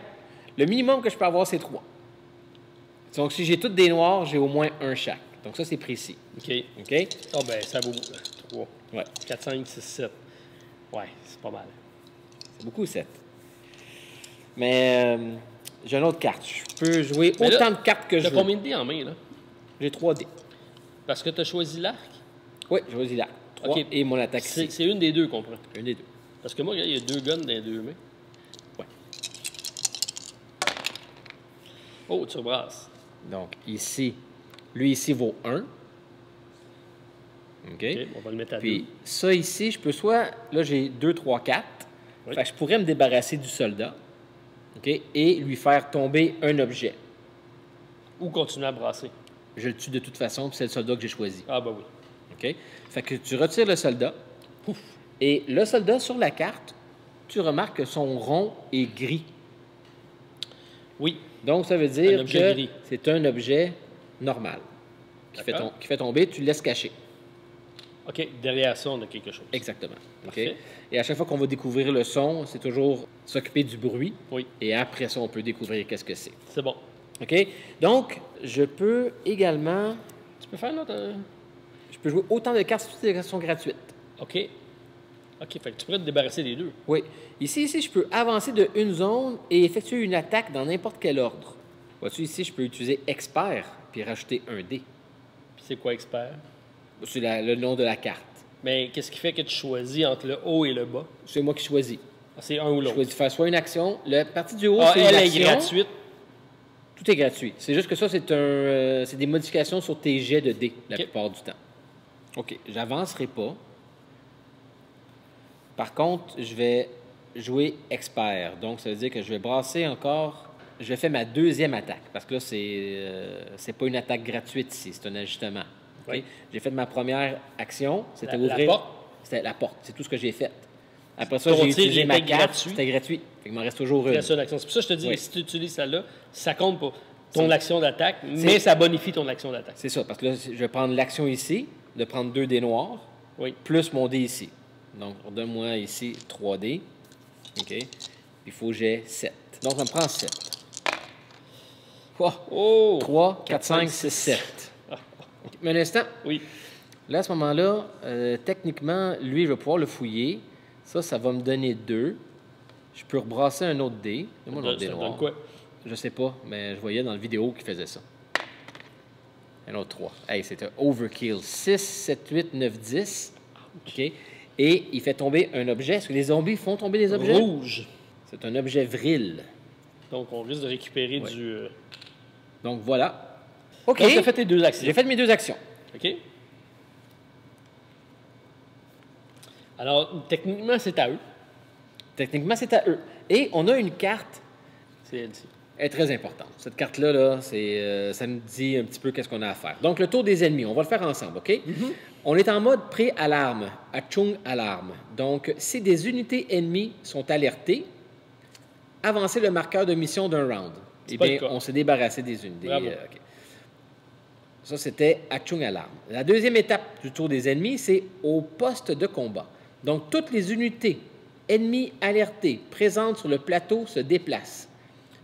[SPEAKER 2] le minimum que je peux avoir, c'est 3. Donc, si j'ai toutes des noirs, j'ai au moins un chaque. Donc, ça, c'est précis.
[SPEAKER 1] OK.
[SPEAKER 2] OK?
[SPEAKER 1] Ah ben, ça vaut 3.
[SPEAKER 2] Ouais.
[SPEAKER 1] 4, 5, 6, 7. Ouais, c'est pas mal.
[SPEAKER 2] C'est beaucoup, 7. Mais j'ai une autre carte. Je peux jouer
[SPEAKER 1] Mais là,
[SPEAKER 2] autant de cartes que je
[SPEAKER 1] T'as
[SPEAKER 2] veux.
[SPEAKER 1] combien de dés en main, là?
[SPEAKER 2] J'ai 3 dés.
[SPEAKER 1] Parce que tu as choisi l'arc?
[SPEAKER 2] Oui, je choisis l'arc. 3
[SPEAKER 1] OK.
[SPEAKER 2] et mon attaque
[SPEAKER 1] C'est
[SPEAKER 2] ici.
[SPEAKER 1] c'est une des deux qu'on prend.
[SPEAKER 2] Un des deux.
[SPEAKER 1] Parce que moi, regarde, il y a 2 guns dans les 2 mains.
[SPEAKER 2] Ouais.
[SPEAKER 1] Oh, tu rebrasses.
[SPEAKER 2] Donc, ici, lui ici vaut 1. OK?
[SPEAKER 1] OK, on va le mettre à 2.
[SPEAKER 2] Puis, ça ici, je peux soit... Là, j'ai 2, 3, 4.
[SPEAKER 1] Oui.
[SPEAKER 2] Fait que je pourrais me débarrasser du soldat. OK? Et lui faire tomber un objet.
[SPEAKER 1] Ou continuer à brasser.
[SPEAKER 2] Je le tue de toute façon, puis c'est le soldat que j'ai choisi.
[SPEAKER 1] Ah, ben oui.
[SPEAKER 2] OK? Fait que tu retires le soldat.
[SPEAKER 1] Pouf.
[SPEAKER 2] Et le soldat, sur la carte, tu remarques que son rond est gris.
[SPEAKER 1] Oui.
[SPEAKER 2] Donc, ça veut
[SPEAKER 1] Un
[SPEAKER 2] dire
[SPEAKER 1] objet
[SPEAKER 2] que
[SPEAKER 1] gris.
[SPEAKER 2] c'est un objet normal
[SPEAKER 1] D'accord.
[SPEAKER 2] qui fait tomber, tu le laisses cacher.
[SPEAKER 1] OK, derrière ça, on a quelque chose.
[SPEAKER 2] Exactement. OK?
[SPEAKER 1] Parfait.
[SPEAKER 2] Et à chaque fois qu'on va découvrir le son, c'est toujours s'occuper du bruit.
[SPEAKER 1] Oui,
[SPEAKER 2] Et après ça, on peut découvrir qu'est-ce que c'est.
[SPEAKER 1] c'est bon.
[SPEAKER 2] OK? Donc, je peux également...
[SPEAKER 1] Tu peux faire une autre...
[SPEAKER 2] Je peux jouer autant de cartes sur toutes les actions gratuites.
[SPEAKER 1] OK. OK, fait que tu pourrais te débarrasser des deux.
[SPEAKER 2] Oui. Ici, je peux avancer de une zone et effectuer une attaque dans n'importe quel ordre. Vois-tu, ici, je peux utiliser Expert puis rajouter un dé.
[SPEAKER 1] Puis c'est quoi expert?
[SPEAKER 2] C'est le nom de la carte.
[SPEAKER 1] Mais qu'est-ce qui fait que tu choisis entre le haut et le bas?
[SPEAKER 2] C'est moi qui choisis.
[SPEAKER 1] Ah, c'est un ou
[SPEAKER 2] Je
[SPEAKER 1] l'autre.
[SPEAKER 2] choisis de faire soit une action. La partie du haut,
[SPEAKER 1] Ah,
[SPEAKER 2] c'est une
[SPEAKER 1] elle
[SPEAKER 2] action.
[SPEAKER 1] est gratuite.
[SPEAKER 2] Tout est gratuit. C'est juste que ça, c'est des modifications sur tes jets de dés la plupart du temps. OK. J'avancerai pas. Pas contre, je vais jouer expert. Donc, ça veut dire que je vais brasser encore. Je vais faire ma deuxième attaque. Parce que là, c'est pas une attaque gratuite ici. C'est un ajustement. Okay?
[SPEAKER 1] Oui.
[SPEAKER 2] J'ai fait ma première action. C'était
[SPEAKER 1] La
[SPEAKER 2] ouvrir.
[SPEAKER 1] porte.
[SPEAKER 2] C'était la porte. C'est tout ce que j'ai fait. Après ça,
[SPEAKER 1] Ton
[SPEAKER 2] j'ai
[SPEAKER 1] tir
[SPEAKER 2] utilisé ma
[SPEAKER 1] était
[SPEAKER 2] carte.
[SPEAKER 1] gratuit.
[SPEAKER 2] C'était gratuit. Fait qu'il m'en reste toujours une.
[SPEAKER 1] C'est la seule action. C'est pour ça que je te dis,
[SPEAKER 2] Oui.
[SPEAKER 1] si tu utilises celle-là, ça compte pas ton action d'attaque, mais ça bonifie ton action d'attaque.
[SPEAKER 2] C'est ça. Parce que là, je vais prendre l'action ici, de prendre 2 dés noirs,
[SPEAKER 1] Oui.
[SPEAKER 2] plus mon dé ici. Donc, donne-moi ici 3 dés. OK. Il faut que j'ai 7. Donc, ça me prend 7.
[SPEAKER 1] Oh!
[SPEAKER 2] 3, 4, 5, 6, 7. Mais un instant.
[SPEAKER 1] Oui.
[SPEAKER 2] Là, à ce moment-là, techniquement, lui, je vais pouvoir le fouiller. Ça va me donner 2. Je peux rebrasser un autre dé. Donne-moi un autre dé
[SPEAKER 1] Ça te
[SPEAKER 2] noir.
[SPEAKER 1] donne quoi?
[SPEAKER 2] Je sais pas, mais je voyais dans la vidéo qu'il faisait ça. Un autre 3. Hey, c'était overkill. 6, 7, 8, 9, 10. OK. Et il fait tomber un objet. Est-ce que les zombies font tomber des objets?
[SPEAKER 1] Rouge.
[SPEAKER 2] C'est un objet vril.
[SPEAKER 1] Donc, on risque de récupérer
[SPEAKER 2] Ouais.
[SPEAKER 1] du...
[SPEAKER 2] Donc, voilà. OK.
[SPEAKER 1] Donc, tu as fait tes 2 actions.
[SPEAKER 2] J'ai fait mes 2 actions.
[SPEAKER 1] OK? Alors, techniquement, c'est à eux.
[SPEAKER 2] Techniquement, c'est à eux. Et on a une carte.
[SPEAKER 1] C'est elle-ci.
[SPEAKER 2] Elle est très importante. Cette carte-là, là, ça nous dit un petit peu qu'est-ce qu'on a à faire. Donc, le tour des ennemis, on va le faire ensemble, OK? On est en mode pré-alarme, Achung Alarme. Donc, si des unités ennemies sont alertées, avancez le marqueur de mission d'un round.
[SPEAKER 1] C'est
[SPEAKER 2] Eh
[SPEAKER 1] pas
[SPEAKER 2] bien,
[SPEAKER 1] le cas.
[SPEAKER 2] on s'est débarrassé des unités.
[SPEAKER 1] Bravo.
[SPEAKER 2] OK. Ça, c'était Achung Alarme. La deuxième étape du tour des ennemis, c'est au poste de combat. Donc, toutes les unités ennemies alertées présentes sur le plateau se déplacent.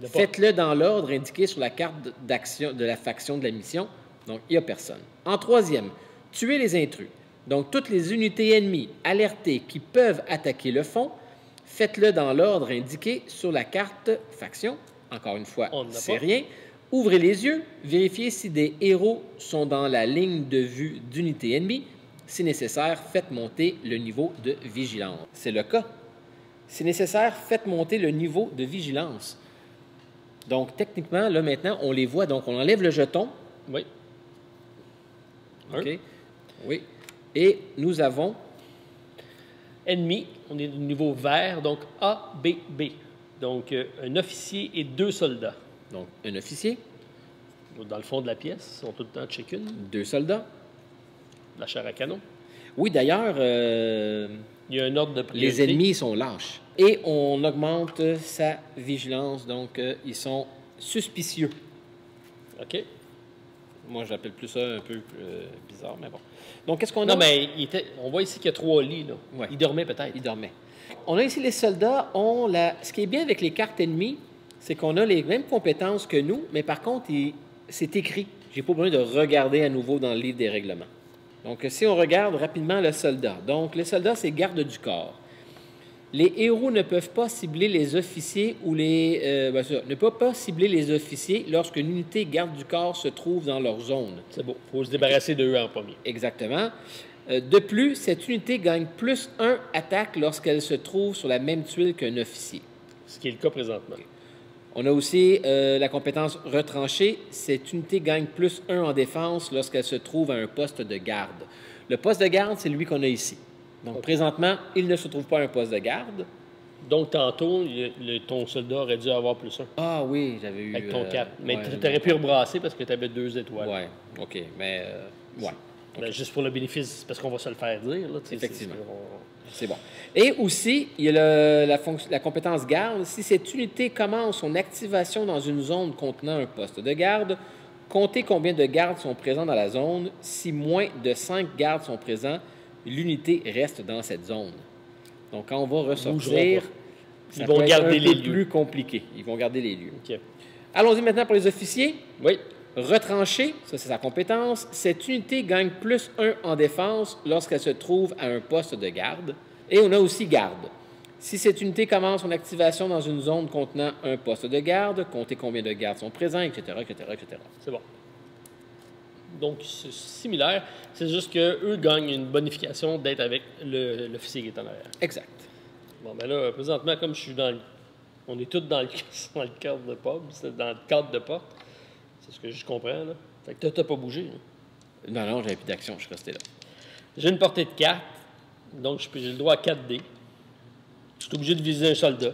[SPEAKER 2] Faites-le dans l'ordre indiqué sur la carte d'action de la faction de la mission. Donc, il n'y a personne. En troisième, tuez les intrus. Donc, toutes les unités ennemies alertées qui peuvent attaquer le fond, faites-le dans l'ordre indiqué sur la carte faction. Encore une fois,
[SPEAKER 1] On n'en a
[SPEAKER 2] c'est
[SPEAKER 1] pas.
[SPEAKER 2] rien. Ouvrez les yeux, vérifiez si des héros sont dans la ligne de vue d'unités ennemies. Si nécessaire, faites monter le niveau de vigilance. C'est le cas. Si nécessaire, faites monter le niveau de vigilance. Donc, techniquement, là, maintenant, on les voit. Donc, on enlève le jeton.
[SPEAKER 1] Oui.
[SPEAKER 2] OK. Oui. Et nous avons...
[SPEAKER 1] Ennemi, on est du niveau vert, donc A, B, B. Donc, un officier et 2 soldats.
[SPEAKER 2] Donc, un officier,
[SPEAKER 1] Dans le fond de la pièce, ils sont tout le temps check-in.
[SPEAKER 2] 2 soldats.
[SPEAKER 1] La chair à canon.
[SPEAKER 2] Oui, d'ailleurs,
[SPEAKER 1] Il y a un ordre de priorité.
[SPEAKER 2] les ennemis sont lâches. Et on augmente sa vigilance. Donc, ils sont suspicieux.
[SPEAKER 1] OK.
[SPEAKER 2] Moi, j'appelle plus ça un peu bizarre, mais bon. Donc, qu'est-ce qu'on a?
[SPEAKER 1] Non, mais on voit ici qu'il y a 3 lits. Là.
[SPEAKER 2] Ouais.
[SPEAKER 1] Il dormait peut-être.
[SPEAKER 2] Ils dormaient. On a ici les soldats ont Ce qui est bien avec les cartes ennemies, c'est qu'on a les mêmes compétences que nous, mais par contre, c'est écrit. J'ai pas besoin de regarder à nouveau dans le livre des règlements. Donc, si on regarde rapidement le soldat. Donc, les soldats, c'est garde du corps. Les héros ne peuvent pas cibler les officiers ou ne peuvent pas cibler les officiers lorsqu'une unité garde du corps se trouve dans leur zone.
[SPEAKER 1] C'est beau. Il faut se débarrasser d'eux en premier.
[SPEAKER 2] Exactement. De plus, cette unité gagne plus 1 attaque lorsqu'elle se trouve sur la même tuile qu'un officier.
[SPEAKER 1] Ce qui est le cas présentement.
[SPEAKER 2] On a aussi la compétence retranchée. Cette unité gagne plus 1 en défense lorsqu'elle se trouve à un poste de garde. Le poste de garde, c'est lui qu'on a ici. Donc, présentement, il ne se trouve pas à un poste de garde.
[SPEAKER 1] Donc, tantôt, ton soldat aurait dû avoir plus 1
[SPEAKER 2] Ah oui, j'avais eu...
[SPEAKER 1] avec ton 4. Mais
[SPEAKER 2] ouais,
[SPEAKER 1] tu aurais pu rebrasser parce que tu avais 2 étoiles.
[SPEAKER 2] Oui, OK, mais... ouais,
[SPEAKER 1] Ben, juste pour le bénéfice, parce qu'on va se le faire dire. Là, tu sais,
[SPEAKER 2] Effectivement.
[SPEAKER 1] c'est-
[SPEAKER 2] c'est bon. Et aussi, il y a la compétence garde. Si cette unité commence son activation dans une zone contenant un poste de garde, comptez combien de gardes sont présents dans la zone. Si moins de 5 gardes sont présents, l'unité reste dans cette zone. Donc, quand on va ressortir,
[SPEAKER 1] Ils
[SPEAKER 2] ça
[SPEAKER 1] vont
[SPEAKER 2] peut être
[SPEAKER 1] garder
[SPEAKER 2] un
[SPEAKER 1] les
[SPEAKER 2] peu
[SPEAKER 1] lieux.
[SPEAKER 2] plus compliqué. Ils vont garder les lieux.
[SPEAKER 1] OK.
[SPEAKER 2] Allons-y maintenant pour les officiers.
[SPEAKER 1] Oui.
[SPEAKER 2] Retranché, ça c'est sa compétence. Cette unité gagne plus 1 en défense lorsqu'elle se trouve à un poste de garde. Et on a aussi garde. Si cette unité commence son activation dans une zone contenant un poste de garde, comptez combien de gardes sont présents, etc., etc., etc.
[SPEAKER 1] C'est bon. Donc, c'est similaire. C'est juste qu'eux gagnent une bonification d'être avec l'officier qui est en arrière.
[SPEAKER 2] Exact.
[SPEAKER 1] Bon, ben là, présentement, comme je suis dans le... On est tous dans le cadre de pub, c'est dans le cadre de porte. C'est ce que je comprends, là. Fait que toi, t'as pas bougé. Hein.
[SPEAKER 2] Non, j'avais plus d'action, je suis resté là.
[SPEAKER 1] J'ai une portée de 4, donc j'ai le droit à 4 dés. Je suis obligé de viser un soldat.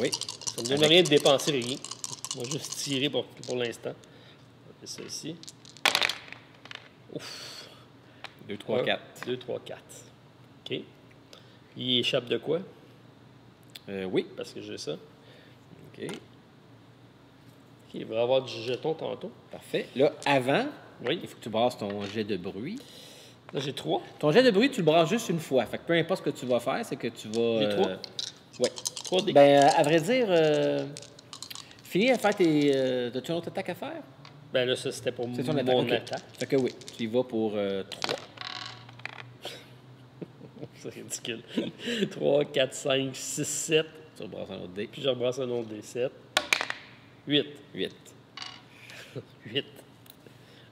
[SPEAKER 2] Oui.
[SPEAKER 1] Ça ne me donne rien de dépenser rien. On va juste tirer pour l'instant. On va faire ça ici. Ouf.
[SPEAKER 2] 2, 3, 4.
[SPEAKER 1] 2, 3, 4. OK. Il échappe de quoi?
[SPEAKER 2] Oui.
[SPEAKER 1] Parce que j'ai ça.
[SPEAKER 2] OK.
[SPEAKER 1] Il va avoir du jeton tantôt.
[SPEAKER 2] Parfait. Là, avant,
[SPEAKER 1] Oui.
[SPEAKER 2] il faut que tu brasses ton jet de bruit.
[SPEAKER 1] Là, j'ai 3.
[SPEAKER 2] Ton jet de bruit, tu le brasses juste une fois. Fait que peu importe ce que tu vas faire, c'est que tu vas...
[SPEAKER 1] J'ai 3.
[SPEAKER 2] Oui.
[SPEAKER 1] 3 dés.
[SPEAKER 2] Ben, à vrai dire, finis à faire tes... As-tu une autre attaque à faire?
[SPEAKER 1] Ben là, ça, c'était pour
[SPEAKER 2] C'est ton
[SPEAKER 1] mon
[SPEAKER 2] attaque.
[SPEAKER 1] attaque.
[SPEAKER 2] Fait que oui, tu y vas pour 3.
[SPEAKER 1] C'est ridicule. 3, 4, 5, 6, 7.
[SPEAKER 2] Tu rebrasses un autre dé.
[SPEAKER 1] Puis je rebrasse un autre des 7. 8.
[SPEAKER 2] 8.
[SPEAKER 1] 8.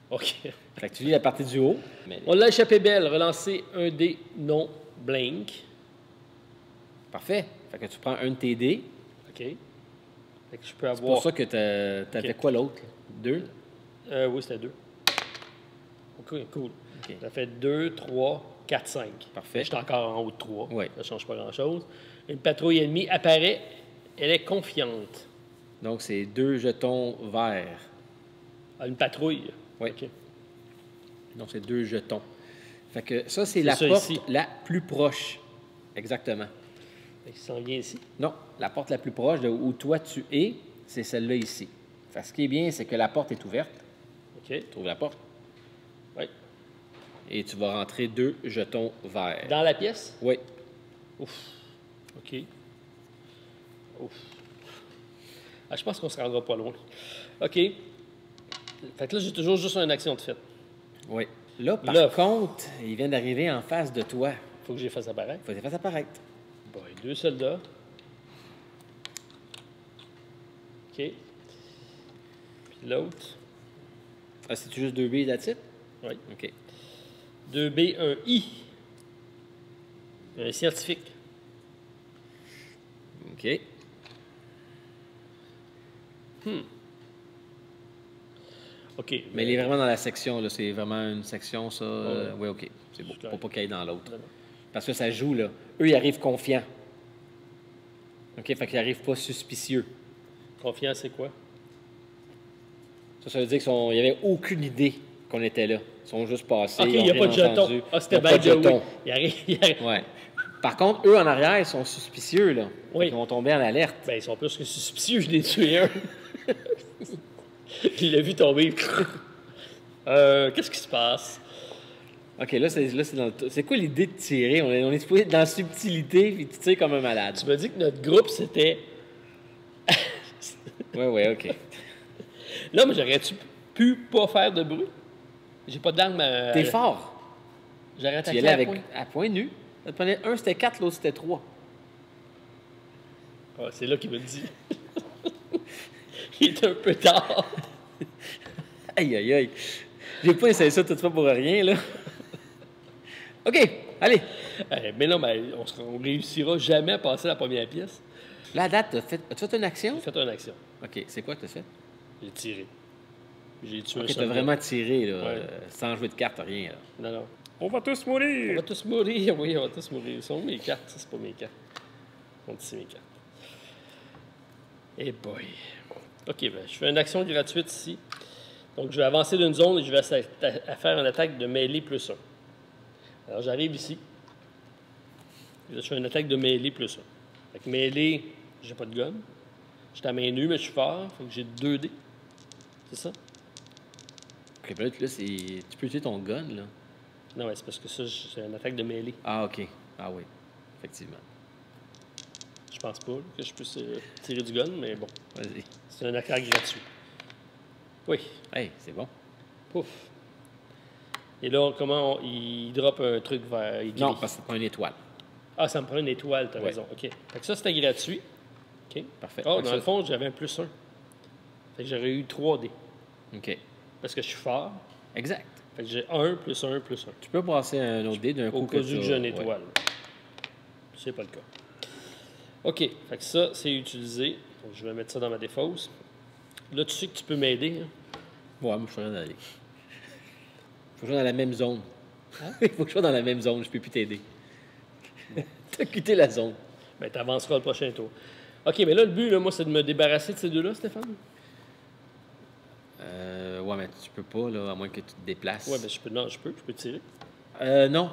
[SPEAKER 1] OK.
[SPEAKER 2] Fait que tu lis la partie du haut. Mais...
[SPEAKER 1] On l'a échappé belle. Relancer un dé non blank.
[SPEAKER 2] Parfait. Fait que tu prends un de tes dés.
[SPEAKER 1] OK. Fait que je peux
[SPEAKER 2] C'est
[SPEAKER 1] avoir...
[SPEAKER 2] pour ça que t'as fait quoi l'autre? 2?
[SPEAKER 1] Oui, c'était 2. OK, cool.
[SPEAKER 2] OK.
[SPEAKER 1] Ça fait 2, 3, 4, 5.
[SPEAKER 2] Parfait.
[SPEAKER 1] Je suis encore en haut de 3.
[SPEAKER 2] Oui.
[SPEAKER 1] Ça ne change pas grand-chose. Une patrouille ennemie apparaît. Elle est confiante.
[SPEAKER 2] Donc, c'est 2 jetons verts.
[SPEAKER 1] Ah, une patrouille.
[SPEAKER 2] Oui.
[SPEAKER 1] OK.
[SPEAKER 2] Donc, c'est 2 jetons. Fait que ça, c'est la
[SPEAKER 1] ça
[SPEAKER 2] porte
[SPEAKER 1] ici.
[SPEAKER 2] la plus proche. Exactement.
[SPEAKER 1] Fait qu'il s'en vient ici.
[SPEAKER 2] Non, la porte la plus proche de où toi tu es, c'est celle-là ici. Fait que ce qui est bien, c'est que la porte est ouverte.
[SPEAKER 1] OK.
[SPEAKER 2] Trouve la porte.
[SPEAKER 1] Oui.
[SPEAKER 2] Et tu vas rentrer 2 jetons verts.
[SPEAKER 1] Dans la pièce?
[SPEAKER 2] Oui.
[SPEAKER 1] Ouf. OK. Ouf. Ah, je pense qu'on se rendra pas loin. OK. Fait que là, j'ai toujours juste une action de fait.
[SPEAKER 2] Oui. Là, par
[SPEAKER 1] Là.
[SPEAKER 2] contre, il vient d'arriver en face de toi.
[SPEAKER 1] Faut que je les fasse apparaître.
[SPEAKER 2] Il faut que tu fasses apparaître.
[SPEAKER 1] Bon, 2 soldats. OK. Puis l'autre.
[SPEAKER 2] Ah, c'est-tu juste 2 billes d'attitude?
[SPEAKER 1] Oui.
[SPEAKER 2] OK.
[SPEAKER 1] 2B, un I. Un scientifique.
[SPEAKER 2] OK.
[SPEAKER 1] OK.
[SPEAKER 2] Mais il est vraiment dans la section, là. C'est vraiment une section, ça. Oui, OK. C'est beau.
[SPEAKER 1] C'est
[SPEAKER 2] Pour pas qu'il aille dans l'autre.
[SPEAKER 1] Non, non.
[SPEAKER 2] Parce que ça joue, là. Eux, ils arrivent confiants. OK, fait qu'ils n'arrivent pas suspicieux.
[SPEAKER 1] Confiance, c'est quoi?
[SPEAKER 2] Ça veut dire qu'ils n'avaient aucune idée qu'on était là. Ils sont juste passés.
[SPEAKER 1] OK,
[SPEAKER 2] ils ont
[SPEAKER 1] il n'y a
[SPEAKER 2] rien
[SPEAKER 1] pas de jeton.
[SPEAKER 2] entendu.
[SPEAKER 1] Ah,
[SPEAKER 2] Il
[SPEAKER 1] c'était
[SPEAKER 2] y a
[SPEAKER 1] bien
[SPEAKER 2] pas de
[SPEAKER 1] de
[SPEAKER 2] jeton.
[SPEAKER 1] Il arrive.
[SPEAKER 2] Ouais. Par contre, eux, en arrière, ils sont suspicieux, là.
[SPEAKER 1] Oui.
[SPEAKER 2] Ils vont tomber en alerte.
[SPEAKER 1] Ben, ils sont plus que suspicieux, je l'ai tué un. Il l'a vu tomber. Qu'est-ce qui se passe?
[SPEAKER 2] OK, là, c'est dans le... C'est quoi l'idée de tirer? On est supposé être dans la subtilité, puis tu tires comme un malade.
[SPEAKER 1] Tu m'as dit que notre groupe, c'était...
[SPEAKER 2] Oui, OK.
[SPEAKER 1] Là, mais j'aurais-tu pu pas faire de bruit? J'ai pas d'arme à...
[SPEAKER 2] T'es fort.
[SPEAKER 1] J'aurais
[SPEAKER 2] Tu y
[SPEAKER 1] attaqué
[SPEAKER 2] allais
[SPEAKER 1] à
[SPEAKER 2] avec...
[SPEAKER 1] point.
[SPEAKER 2] à point nu. Ça te prenait un, c'était 4, l'autre, c'était 3.
[SPEAKER 1] Ah, c'est là qu'il me le dit. Il est un peu tard.
[SPEAKER 2] Aïe, aïe, aïe. J'ai pas essayé ça toutefois pour rien, là. OK, allez.
[SPEAKER 1] Mais non, mais on réussira jamais à passer la première pièce.
[SPEAKER 2] La date, as-tu fait une action?
[SPEAKER 1] J'ai fait une action.
[SPEAKER 2] OK, c'est quoi que tu as fait?
[SPEAKER 1] J'ai tiré. J'ai tué un
[SPEAKER 2] OK, t'as
[SPEAKER 1] soldat.
[SPEAKER 2] vraiment tiré, là,
[SPEAKER 1] Ouais.
[SPEAKER 2] sans jouer de cartes, rien, là.
[SPEAKER 1] Non, non.
[SPEAKER 2] On va tous
[SPEAKER 1] On
[SPEAKER 2] mourir!
[SPEAKER 1] va tous mourir, oui, on va tous mourir. Ce sont mes cartes, ça, c'est pas mes cartes. On dit c'est mes cartes. Eh boy. OK, ben, je fais une action gratuite ici. Donc, je vais avancer d'une zone et je vais à faire une attaque de mêlée plus 1. Alors, j'arrive ici. Et là, je fais une attaque de mêlée plus 1. Fait que mêlée, j'ai pas de gun. Je suis à main nue, mais je suis fort. Fait que j'ai 2 dés. C'est ça?
[SPEAKER 2] OK, ben là, tu peux utiliser ton gun, là.
[SPEAKER 1] Non, mais c'est parce que ça, c'est une attaque de mêlée.
[SPEAKER 2] Ah, OK. Ah oui, effectivement.
[SPEAKER 1] pense pas que je puisse tirer du gun, mais bon.
[SPEAKER 2] Vas-y.
[SPEAKER 1] C'est un attaque gratuit. Oui.
[SPEAKER 2] Hey, c'est bon.
[SPEAKER 1] Pouf. Et là, il drop un truc vers gris.
[SPEAKER 2] Non, parce que ça prend une étoile.
[SPEAKER 1] Ah, ça me prend une étoile, t'as
[SPEAKER 2] Ouais.
[SPEAKER 1] raison. OK. Fait que ça, c'était gratuit. OK.
[SPEAKER 2] Parfait.
[SPEAKER 1] Ah,
[SPEAKER 2] Fait que
[SPEAKER 1] dans
[SPEAKER 2] ça-
[SPEAKER 1] le fond, j'avais un +1. Fait que j'aurais eu 3D.
[SPEAKER 2] OK.
[SPEAKER 1] Parce que je suis fort.
[SPEAKER 2] Exact.
[SPEAKER 1] Fait que j'ai 1 + 1 + 1.
[SPEAKER 2] Tu peux brasser un autre dé d'un
[SPEAKER 1] Au
[SPEAKER 2] coup
[SPEAKER 1] cas où
[SPEAKER 2] ça-
[SPEAKER 1] j'ai une
[SPEAKER 2] ouais.
[SPEAKER 1] étoile. C'est pas le cas. OK. Fait que ça, c'est utilisé. Donc, je vais mettre ça dans ma défausse. Là, tu sais que tu peux m'aider. Hein?
[SPEAKER 2] Ouais, moi, je suis rien d'aller. Faut que je sois dans la même zone.
[SPEAKER 1] Hein?
[SPEAKER 2] Il faut que je sois dans la même zone, je peux plus t'aider. T'as quitté la zone.
[SPEAKER 1] Ben, tu avanceras le prochain tour. OK, mais là, le but, là, moi, c'est de me débarrasser de ces deux-là, Stéphane.
[SPEAKER 2] Ouais, mais tu peux pas, là, à moins que tu te déplaces.
[SPEAKER 1] Ouais, ben, je peux tirer.
[SPEAKER 2] Non.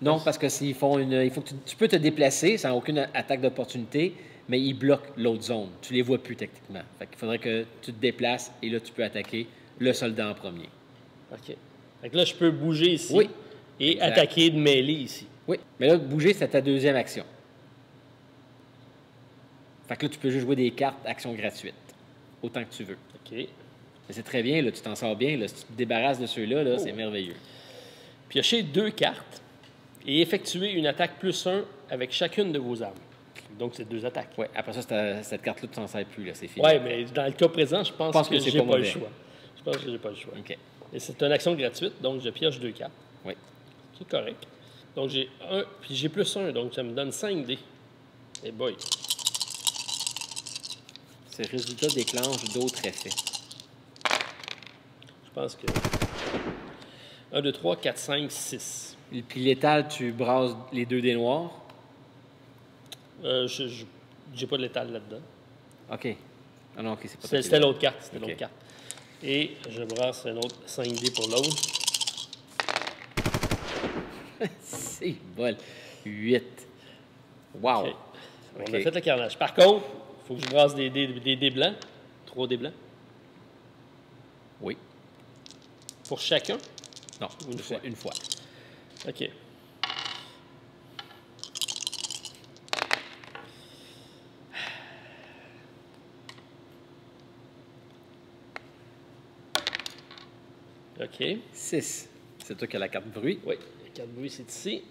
[SPEAKER 2] Non, parce que s'ils font il faut que tu peux te déplacer sans aucune attaque d'opportunité, mais ils bloquent l'autre zone. Tu les vois plus techniquement. Fait qu'il faudrait que tu te déplaces et là, tu peux attaquer le soldat en premier.
[SPEAKER 1] OK. Fait que là, je peux bouger ici.
[SPEAKER 2] Oui.
[SPEAKER 1] Et
[SPEAKER 2] Exact.
[SPEAKER 1] attaquer de mêlée ici.
[SPEAKER 2] Oui, mais là, bouger, c'est ta deuxième action. Fait que là, tu peux juste jouer des cartes action gratuite, autant que tu veux.
[SPEAKER 1] OK.
[SPEAKER 2] Mais c'est très bien, là, tu t'en sors bien. Là, si tu te débarrasses de ceux-là, là, c'est merveilleux.
[SPEAKER 1] Piocher 2 cartes et effectuer une attaque +1 avec chacune de vos armes. Donc, c'est 2 attaques.
[SPEAKER 2] Oui, après ça, cette carte-là, tu t'en sers plus, là, c'est fini.
[SPEAKER 1] Ouais, mais dans le cas présent, je pense que
[SPEAKER 2] c'est
[SPEAKER 1] j'ai
[SPEAKER 2] pas
[SPEAKER 1] pas le
[SPEAKER 2] mauvais.
[SPEAKER 1] choix. Je pense que j'ai pas le choix.
[SPEAKER 2] OK.
[SPEAKER 1] Et c'est une action gratuite, donc je pioche 2 cartes.
[SPEAKER 2] Oui.
[SPEAKER 1] C'est correct. Donc, j'ai 1, puis j'ai +1, donc ça me donne 5 dés. Et boy.
[SPEAKER 2] Ce résultat déclenche d'autres effets.
[SPEAKER 1] Je pense que 1, 2, 3, 4, 5, 6.
[SPEAKER 2] Et puis l'étal, tu brasses les 2 dés noirs.
[SPEAKER 1] J'ai pas de létal là-dedans.
[SPEAKER 2] OK. Ah non, OK, c'est pas
[SPEAKER 1] C'était l'autre carte. C'était
[SPEAKER 2] OK.
[SPEAKER 1] l'autre carte. Et je brasse un autre 5 dés pour l'autre.
[SPEAKER 2] C'est bol. 8. Wow.
[SPEAKER 1] OK. On
[SPEAKER 2] OK.
[SPEAKER 1] a fait le carnage. Par contre, il faut que je brasse des dés blancs. 3 dés blancs.
[SPEAKER 2] Oui.
[SPEAKER 1] Pour chacun.
[SPEAKER 2] Non,
[SPEAKER 1] Une fois.
[SPEAKER 2] Une fois.
[SPEAKER 1] OK. OK.
[SPEAKER 2] 6. C'est toi qui as la carte bruit.
[SPEAKER 1] Oui, la carte bruit, c'est ici.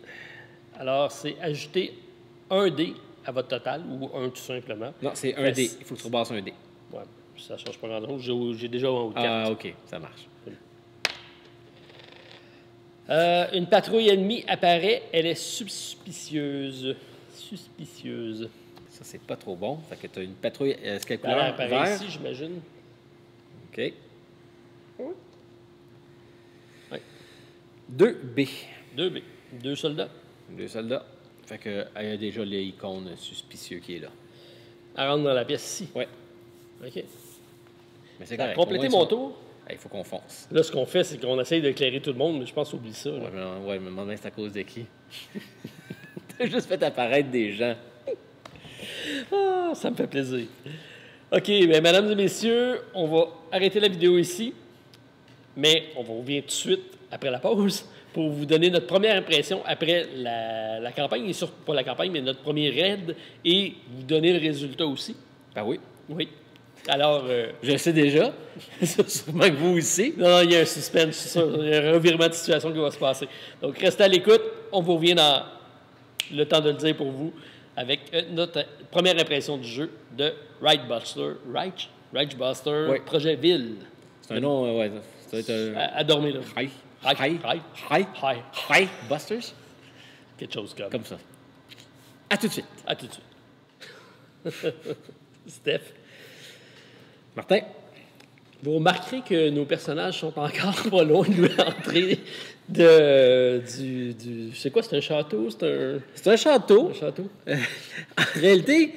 [SPEAKER 1] Alors, c'est ajouter un dé à votre total, ou un tout simplement.
[SPEAKER 2] Non, c'est un
[SPEAKER 1] Fait-
[SPEAKER 2] dé. Il faut que tu rebasses un dé.
[SPEAKER 1] Ouais, ça ne change pas grand-chose. J'ai déjà un haut de carte.
[SPEAKER 2] Ah, OK, ça marche.
[SPEAKER 1] Une patrouille ennemie apparaît. Elle est suspicieuse. Suspicieuse.
[SPEAKER 2] Ça, c'est pas trop bon. Fait que tu as une patrouille. Est-ce qu'elle est
[SPEAKER 1] Elle
[SPEAKER 2] couleur
[SPEAKER 1] apparaît
[SPEAKER 2] vert?
[SPEAKER 1] ici, j'imagine.
[SPEAKER 2] OK.
[SPEAKER 1] Oui.
[SPEAKER 2] 2 B.
[SPEAKER 1] 2 B. 2 soldats.
[SPEAKER 2] 2 soldats. Fait que il y a déjà l'icône suspicieux qui est là.
[SPEAKER 1] Elle rentre dans la pièce ici.
[SPEAKER 2] Ouais.
[SPEAKER 1] OK.
[SPEAKER 2] Mais c'est
[SPEAKER 1] Ça a
[SPEAKER 2] correct.
[SPEAKER 1] complété
[SPEAKER 2] Au moins,
[SPEAKER 1] mon
[SPEAKER 2] ça-
[SPEAKER 1] tour.
[SPEAKER 2] Il faut qu'on fonce.
[SPEAKER 1] Là, ce qu'on fait, c'est qu'on essaye d'éclairer tout le monde, mais je pense qu'on oublie ça. là.
[SPEAKER 2] Ouais, je me demande bien c'est à cause de qui. T'as juste fait apparaître des gens.
[SPEAKER 1] Ah, ça me fait plaisir. OK, bien, mesdames et messieurs, on va arrêter la vidéo ici, mais on va revenir tout de suite après la pause pour vous donner notre première impression après la campagne, et surtout pas la campagne, mais notre premier raid, et vous donner le résultat aussi.
[SPEAKER 2] Ben oui.
[SPEAKER 1] Oui. Alors,
[SPEAKER 2] Je le sais déjà. Sûrement que vous aussi.
[SPEAKER 1] non, il y a un suspense, je suis sûr. Il y a un revirement de situation qui va se passer. Donc, restez à l'écoute. On vous revient dans le temps de le dire pour vous avec notre première impression du jeu de Ragebuster,
[SPEAKER 2] Oui.
[SPEAKER 1] Projet Ville.
[SPEAKER 2] C'est un nom, ouais. Ça doit être
[SPEAKER 1] À dormir là.
[SPEAKER 2] High.
[SPEAKER 1] High.
[SPEAKER 2] High Busters.
[SPEAKER 1] Quelque chose comme.
[SPEAKER 2] Comme ça. À tout de suite.
[SPEAKER 1] À tout de suite. Steph,
[SPEAKER 2] Martin.
[SPEAKER 1] vous remarquerez que nos personnages sont encore pas loin de l'entrée du. C'est quoi, c'est un château?
[SPEAKER 2] C'est un château.
[SPEAKER 1] Un château?
[SPEAKER 2] En réalité,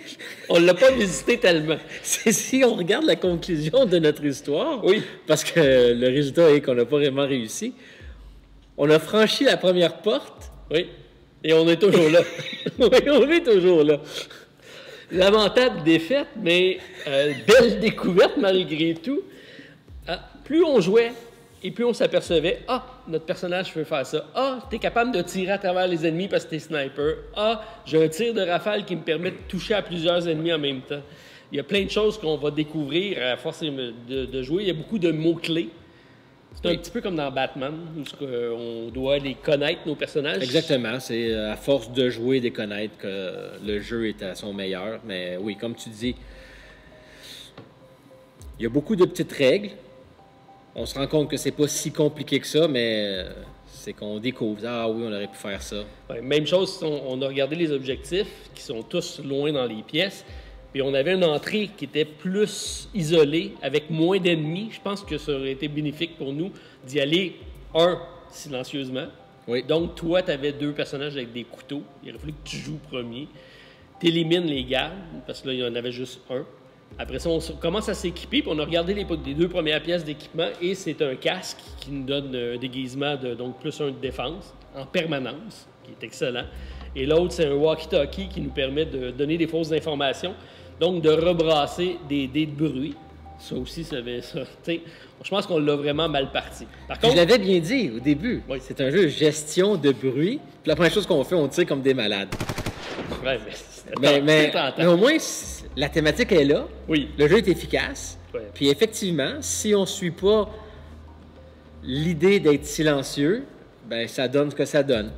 [SPEAKER 1] On l'a pas visité tellement.
[SPEAKER 2] c'est si on regarde la conclusion de notre histoire,
[SPEAKER 1] Oui.
[SPEAKER 2] parce que le résultat est qu'on n'a pas vraiment réussi, on a franchi la première porte.
[SPEAKER 1] Oui. Et on est toujours là.
[SPEAKER 2] Oui, on est toujours là.
[SPEAKER 1] Lamentable défaite, mais belle découverte malgré tout. Plus on jouait Et puis on s'apercevait, notre personnage peut faire ça. T'es capable de tirer à travers les ennemis parce que t'es sniper. J'ai un tir de rafale qui me permet de toucher à plusieurs ennemis en même temps. Il y a plein de choses qu'on va découvrir à force de jouer. Il y a beaucoup de mots-clés. C'est un petit peu comme dans Batman, où on doit les connaître, nos personnages.
[SPEAKER 2] Exactement. C'est à force de jouer et de connaître que le jeu est à son meilleur. Mais oui, comme tu dis, il y a beaucoup de petites règles. On se rend compte que c'est pas si compliqué que ça, mais c'est qu'on découvre. Ah oui, on aurait pu faire ça.
[SPEAKER 1] Ouais, même chose, on a regardé les objectifs, qui sont tous loin dans les pièces. Puis on avait une entrée qui était plus isolée, avec moins d'ennemis. Je pense que ça aurait été bénéfique pour nous d'y aller, silencieusement.
[SPEAKER 2] Oui.
[SPEAKER 1] Donc, toi, tu avais 2 personnages avec des couteaux. Il aurait fallu que tu joues premier. Tu élimines les gardes, parce que là, il y en avait juste un. Après ça, on commence à s'équiper, puis on a regardé les 2 premières pièces d'équipement, et c'est un casque qui nous donne un déguisement donc plus un de défense, en permanence, qui est excellent. Et l'autre, c'est un walkie-talkie qui nous permet de donner des fausses informations. Donc, de rebrasser des dés de bruit. Ça aussi, ça avait ça. T'sais, je pense qu'on l'a vraiment mal parti. Par contre,
[SPEAKER 2] je l'avais bien dit au début.
[SPEAKER 1] Oui.
[SPEAKER 2] C'est un jeu de gestion de bruit. Puis la première chose qu'on fait, on tire comme des malades.
[SPEAKER 1] Ouais,
[SPEAKER 2] mais au moins, la thématique est là.
[SPEAKER 1] Oui.
[SPEAKER 2] Le jeu est efficace.
[SPEAKER 1] Ouais.
[SPEAKER 2] Puis effectivement, si on ne suit pas l'idée d'être silencieux, ben ça donne ce que ça donne.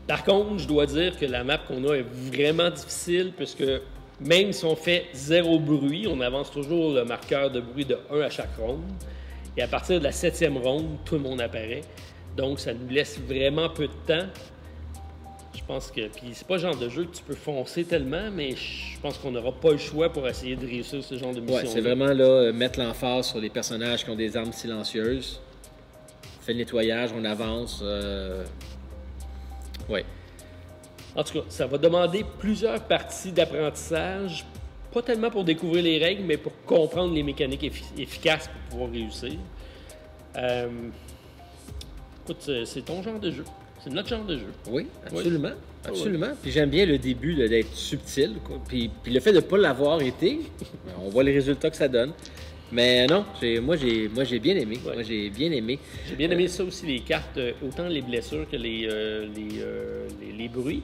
[SPEAKER 1] Par contre, je dois dire que la map qu'on a est vraiment difficile, puisque même si on fait 0 bruit, on avance toujours le marqueur de bruit de 1 à chaque ronde. Et à partir de la 7e ronde, tout le monde apparaît. Donc, ça nous laisse vraiment peu de temps. Je pense que... Puis c'est pas le genre de jeu que tu peux foncer tellement, mais je pense qu'on n'aura pas le choix pour essayer de réussir ce genre de mission.
[SPEAKER 2] Ouais, c'est vraiment là, mettre l'emphase sur les personnages qui ont des armes silencieuses. On fait le nettoyage, on avance. Ouais.
[SPEAKER 1] En tout cas, ça va demander plusieurs parties d'apprentissage, pas tellement pour découvrir les règles, mais pour comprendre les mécaniques efficaces pour pouvoir réussir. Écoute, c'est ton genre de jeu. C'est notre genre de jeu.
[SPEAKER 2] Oui, absolument.
[SPEAKER 1] Oui.
[SPEAKER 2] Absolument. Oui. Puis j'aime bien le début d'être subtil. Puis le fait de ne pas l'avoir été, on voit les résultats que ça donne. Mais non, moi j'ai bien aimé.
[SPEAKER 1] Ouais.
[SPEAKER 2] Moi j'ai bien aimé.
[SPEAKER 1] J'ai bien aimé ça aussi, les cartes, autant les blessures que les bruits.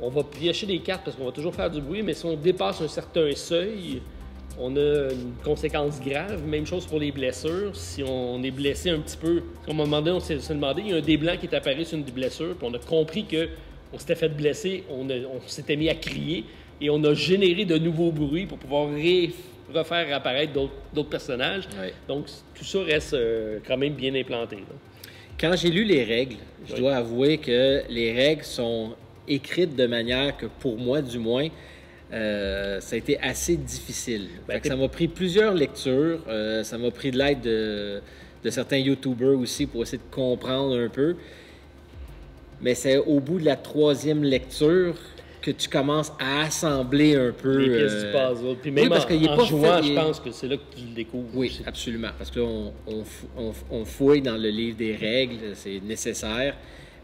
[SPEAKER 1] On va piocher des cartes parce qu'on va toujours faire du bruit, mais si on dépasse un certain seuil, on a une conséquence grave. Même chose pour les blessures. Si on est blessé un petit peu, à un moment donné, on s'est demandé, il y a un dé blanc qui est apparu sur une blessure, puis on a compris qu'on s'était fait blesser, on s'était mis à crier et on a généré de nouveaux bruits pour pouvoir refaire apparaître d'autres personnages.
[SPEAKER 2] Ouais.
[SPEAKER 1] Donc, tout ça reste quand même bien implanté. Là.
[SPEAKER 2] Quand j'ai lu les règles, je dois avouer que les règles sont écrites de manière que, pour moi du moins, ça a été assez difficile. Ça m'a pris plusieurs lectures. Ça m'a pris de l'aide de certains YouTubers aussi pour essayer de comprendre un peu. Mais c'est au bout de la 3e lecture que tu commences à assembler un peu...
[SPEAKER 1] les pièces du puzzle. Puis même
[SPEAKER 2] parce
[SPEAKER 1] en jouant, je pense que c'est là que tu le découvres.
[SPEAKER 2] Oui,
[SPEAKER 1] aussi.
[SPEAKER 2] absolument. Parce que là, on fouille dans le livre des règles, c'est nécessaire.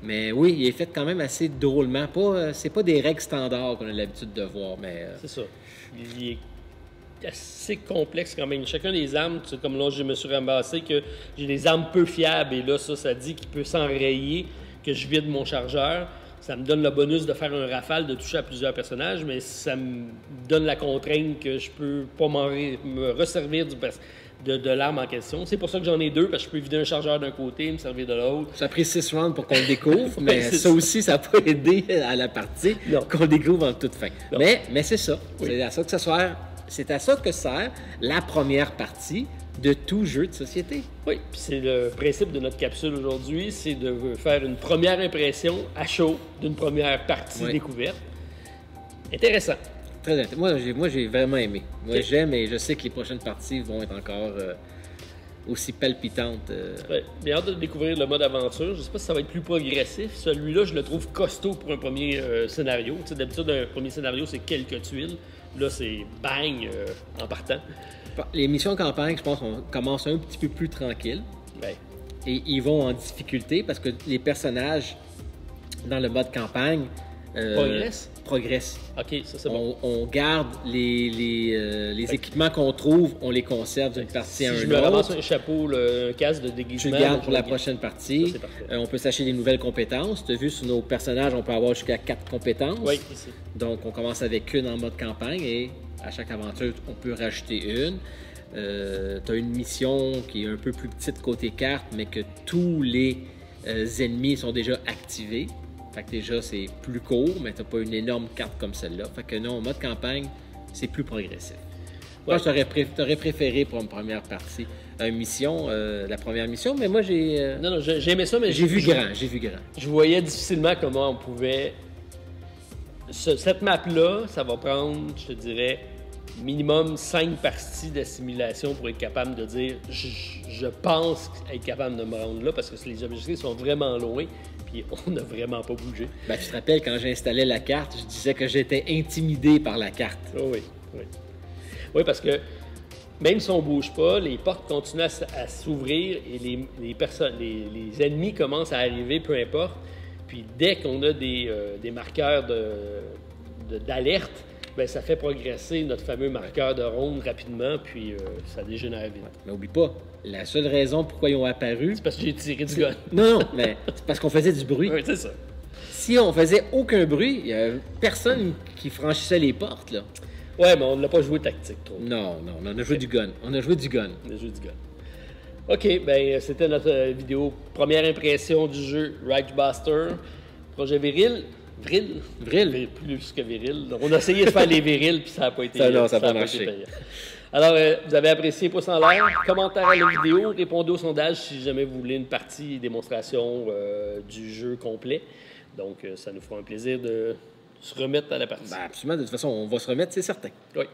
[SPEAKER 2] Mais oui, il est fait quand même assez drôlement. C'est pas des règles standards qu'on a l'habitude de voir, mais...
[SPEAKER 1] C'est ça. Il est assez complexe quand même. Chacun des armes, tu sais, comme là, je me suis ramassé que j'ai des armes peu fiables, et là, ça dit qu'il peut s'enrayer, que je vide mon chargeur. Ça me donne le bonus de faire un rafale, de toucher à plusieurs personnages, mais ça me donne la contrainte que je peux pas me resservir de l'arme en question. C'est pour ça que j'en ai 2, parce que je peux vider un chargeur d'un côté et me servir de l'autre.
[SPEAKER 2] Ça a pris 6 rounds pour qu'on le découvre, mais
[SPEAKER 1] ça
[SPEAKER 2] aussi, ça n'a pas aidé à la partie qu'on le découvre en toute fin. Mais c'est ça. Oui. C'est à ça que sert la première partie de tout jeu de société.
[SPEAKER 1] Oui, puis c'est le principe de notre capsule aujourd'hui, c'est de faire une première impression à chaud d'une première partie découverte. Intéressant.
[SPEAKER 2] Très intéressant. Moi, j'ai vraiment aimé. Moi, j'aime et je sais que les prochaines parties vont être encore aussi palpitantes.
[SPEAKER 1] J'ai hâte de découvrir le mode aventure. Je ne sais pas si ça va être plus progressif. Celui-là, je le trouve costaud pour un premier scénario. Tu sais, d'habitude, un premier scénario, c'est quelques tuiles. Là, c'est bang en partant.
[SPEAKER 2] Les missions de campagne, je pense qu'on commence un petit peu plus tranquille.
[SPEAKER 1] Ouais.
[SPEAKER 2] Et ils vont en difficulté parce que les personnages dans le mode campagne Progresse.
[SPEAKER 1] OK, ça c'est bon.
[SPEAKER 2] On garde les équipements qu'on trouve, on les conserve d'une partie à
[SPEAKER 1] Si je
[SPEAKER 2] une
[SPEAKER 1] me
[SPEAKER 2] autre.
[SPEAKER 1] ramasse un chapeau, un casque de
[SPEAKER 2] Tu
[SPEAKER 1] déguisement...
[SPEAKER 2] le gardes pour la
[SPEAKER 1] je le
[SPEAKER 2] prochaine partie.
[SPEAKER 1] Ça, c'est parfait.
[SPEAKER 2] On peut s'acheter des nouvelles compétences. Tu as vu, sur nos personnages, on peut avoir jusqu'à 4 compétences.
[SPEAKER 1] Oui, ici.
[SPEAKER 2] Donc, on commence avec une en mode campagne et à chaque aventure, on peut rajouter une. Tu as une mission qui est un peu plus petite côté carte, mais que tous les ennemis sont déjà activés. Fait que déjà, c'est plus court, mais tu n'as pas une énorme carte comme celle-là. Fait que non, en mode campagne, c'est plus progressif. Moi, j'aurais préféré pour une première partie la première mission, mais moi, j'ai...
[SPEAKER 1] Non, j'ai aimé ça, mais...
[SPEAKER 2] J'ai vu grand.
[SPEAKER 1] Je voyais difficilement comment on pouvait... Cette map-là, ça va prendre, je te dirais, minimum 5 parties d'assimilation pour être capable de dire je pense être capable de me rendre là parce que les objectifs sont vraiment loin puis on n'a vraiment pas bougé.
[SPEAKER 2] Ben, tu te rappelles, quand j'installais la carte, je disais que j'étais intimidé par la carte.
[SPEAKER 1] Oh oui. Oui, parce que même si on ne bouge pas, les portes continuent à s'ouvrir et les ennemis commencent à arriver, peu importe. Puis dès qu'on a des marqueurs d'alerte, ben, ça fait progresser notre fameux marqueur de ronde rapidement, puis ça dégénère vite.
[SPEAKER 2] Mais oublie pas, la seule raison pourquoi ils ont apparu...
[SPEAKER 1] C'est parce que j'ai tiré du gun.
[SPEAKER 2] Non, mais c'est parce qu'on faisait du bruit.
[SPEAKER 1] Oui, c'est ça.
[SPEAKER 2] Si on faisait aucun bruit, il n'y avait personne qui franchissait les portes, là.
[SPEAKER 1] Ouais, mais on ne l'a pas joué tactique trop.
[SPEAKER 2] Non, on a joué du gun. On a joué du gun.
[SPEAKER 1] OK, ben c'était notre vidéo première impression du jeu Ragebuster. Projet viril. Vril. Plus que viril. Donc, on a essayé de faire les virils, puis ça n'a pas été
[SPEAKER 2] ça n'a pas
[SPEAKER 1] marché.
[SPEAKER 2] marché.
[SPEAKER 1] Alors, vous avez apprécié Pouce en l'air, commentaire à la vidéo, répondez au sondage si jamais vous voulez une partie démonstration du jeu complet. Donc, ça nous fera un plaisir de se remettre à la partie.
[SPEAKER 2] Ben absolument, de toute façon, on va se remettre, c'est certain.
[SPEAKER 1] Oui.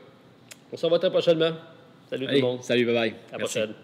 [SPEAKER 1] On se revoit très prochainement. Salut tout le monde.
[SPEAKER 2] Salut, bye-bye.
[SPEAKER 1] À la prochaine.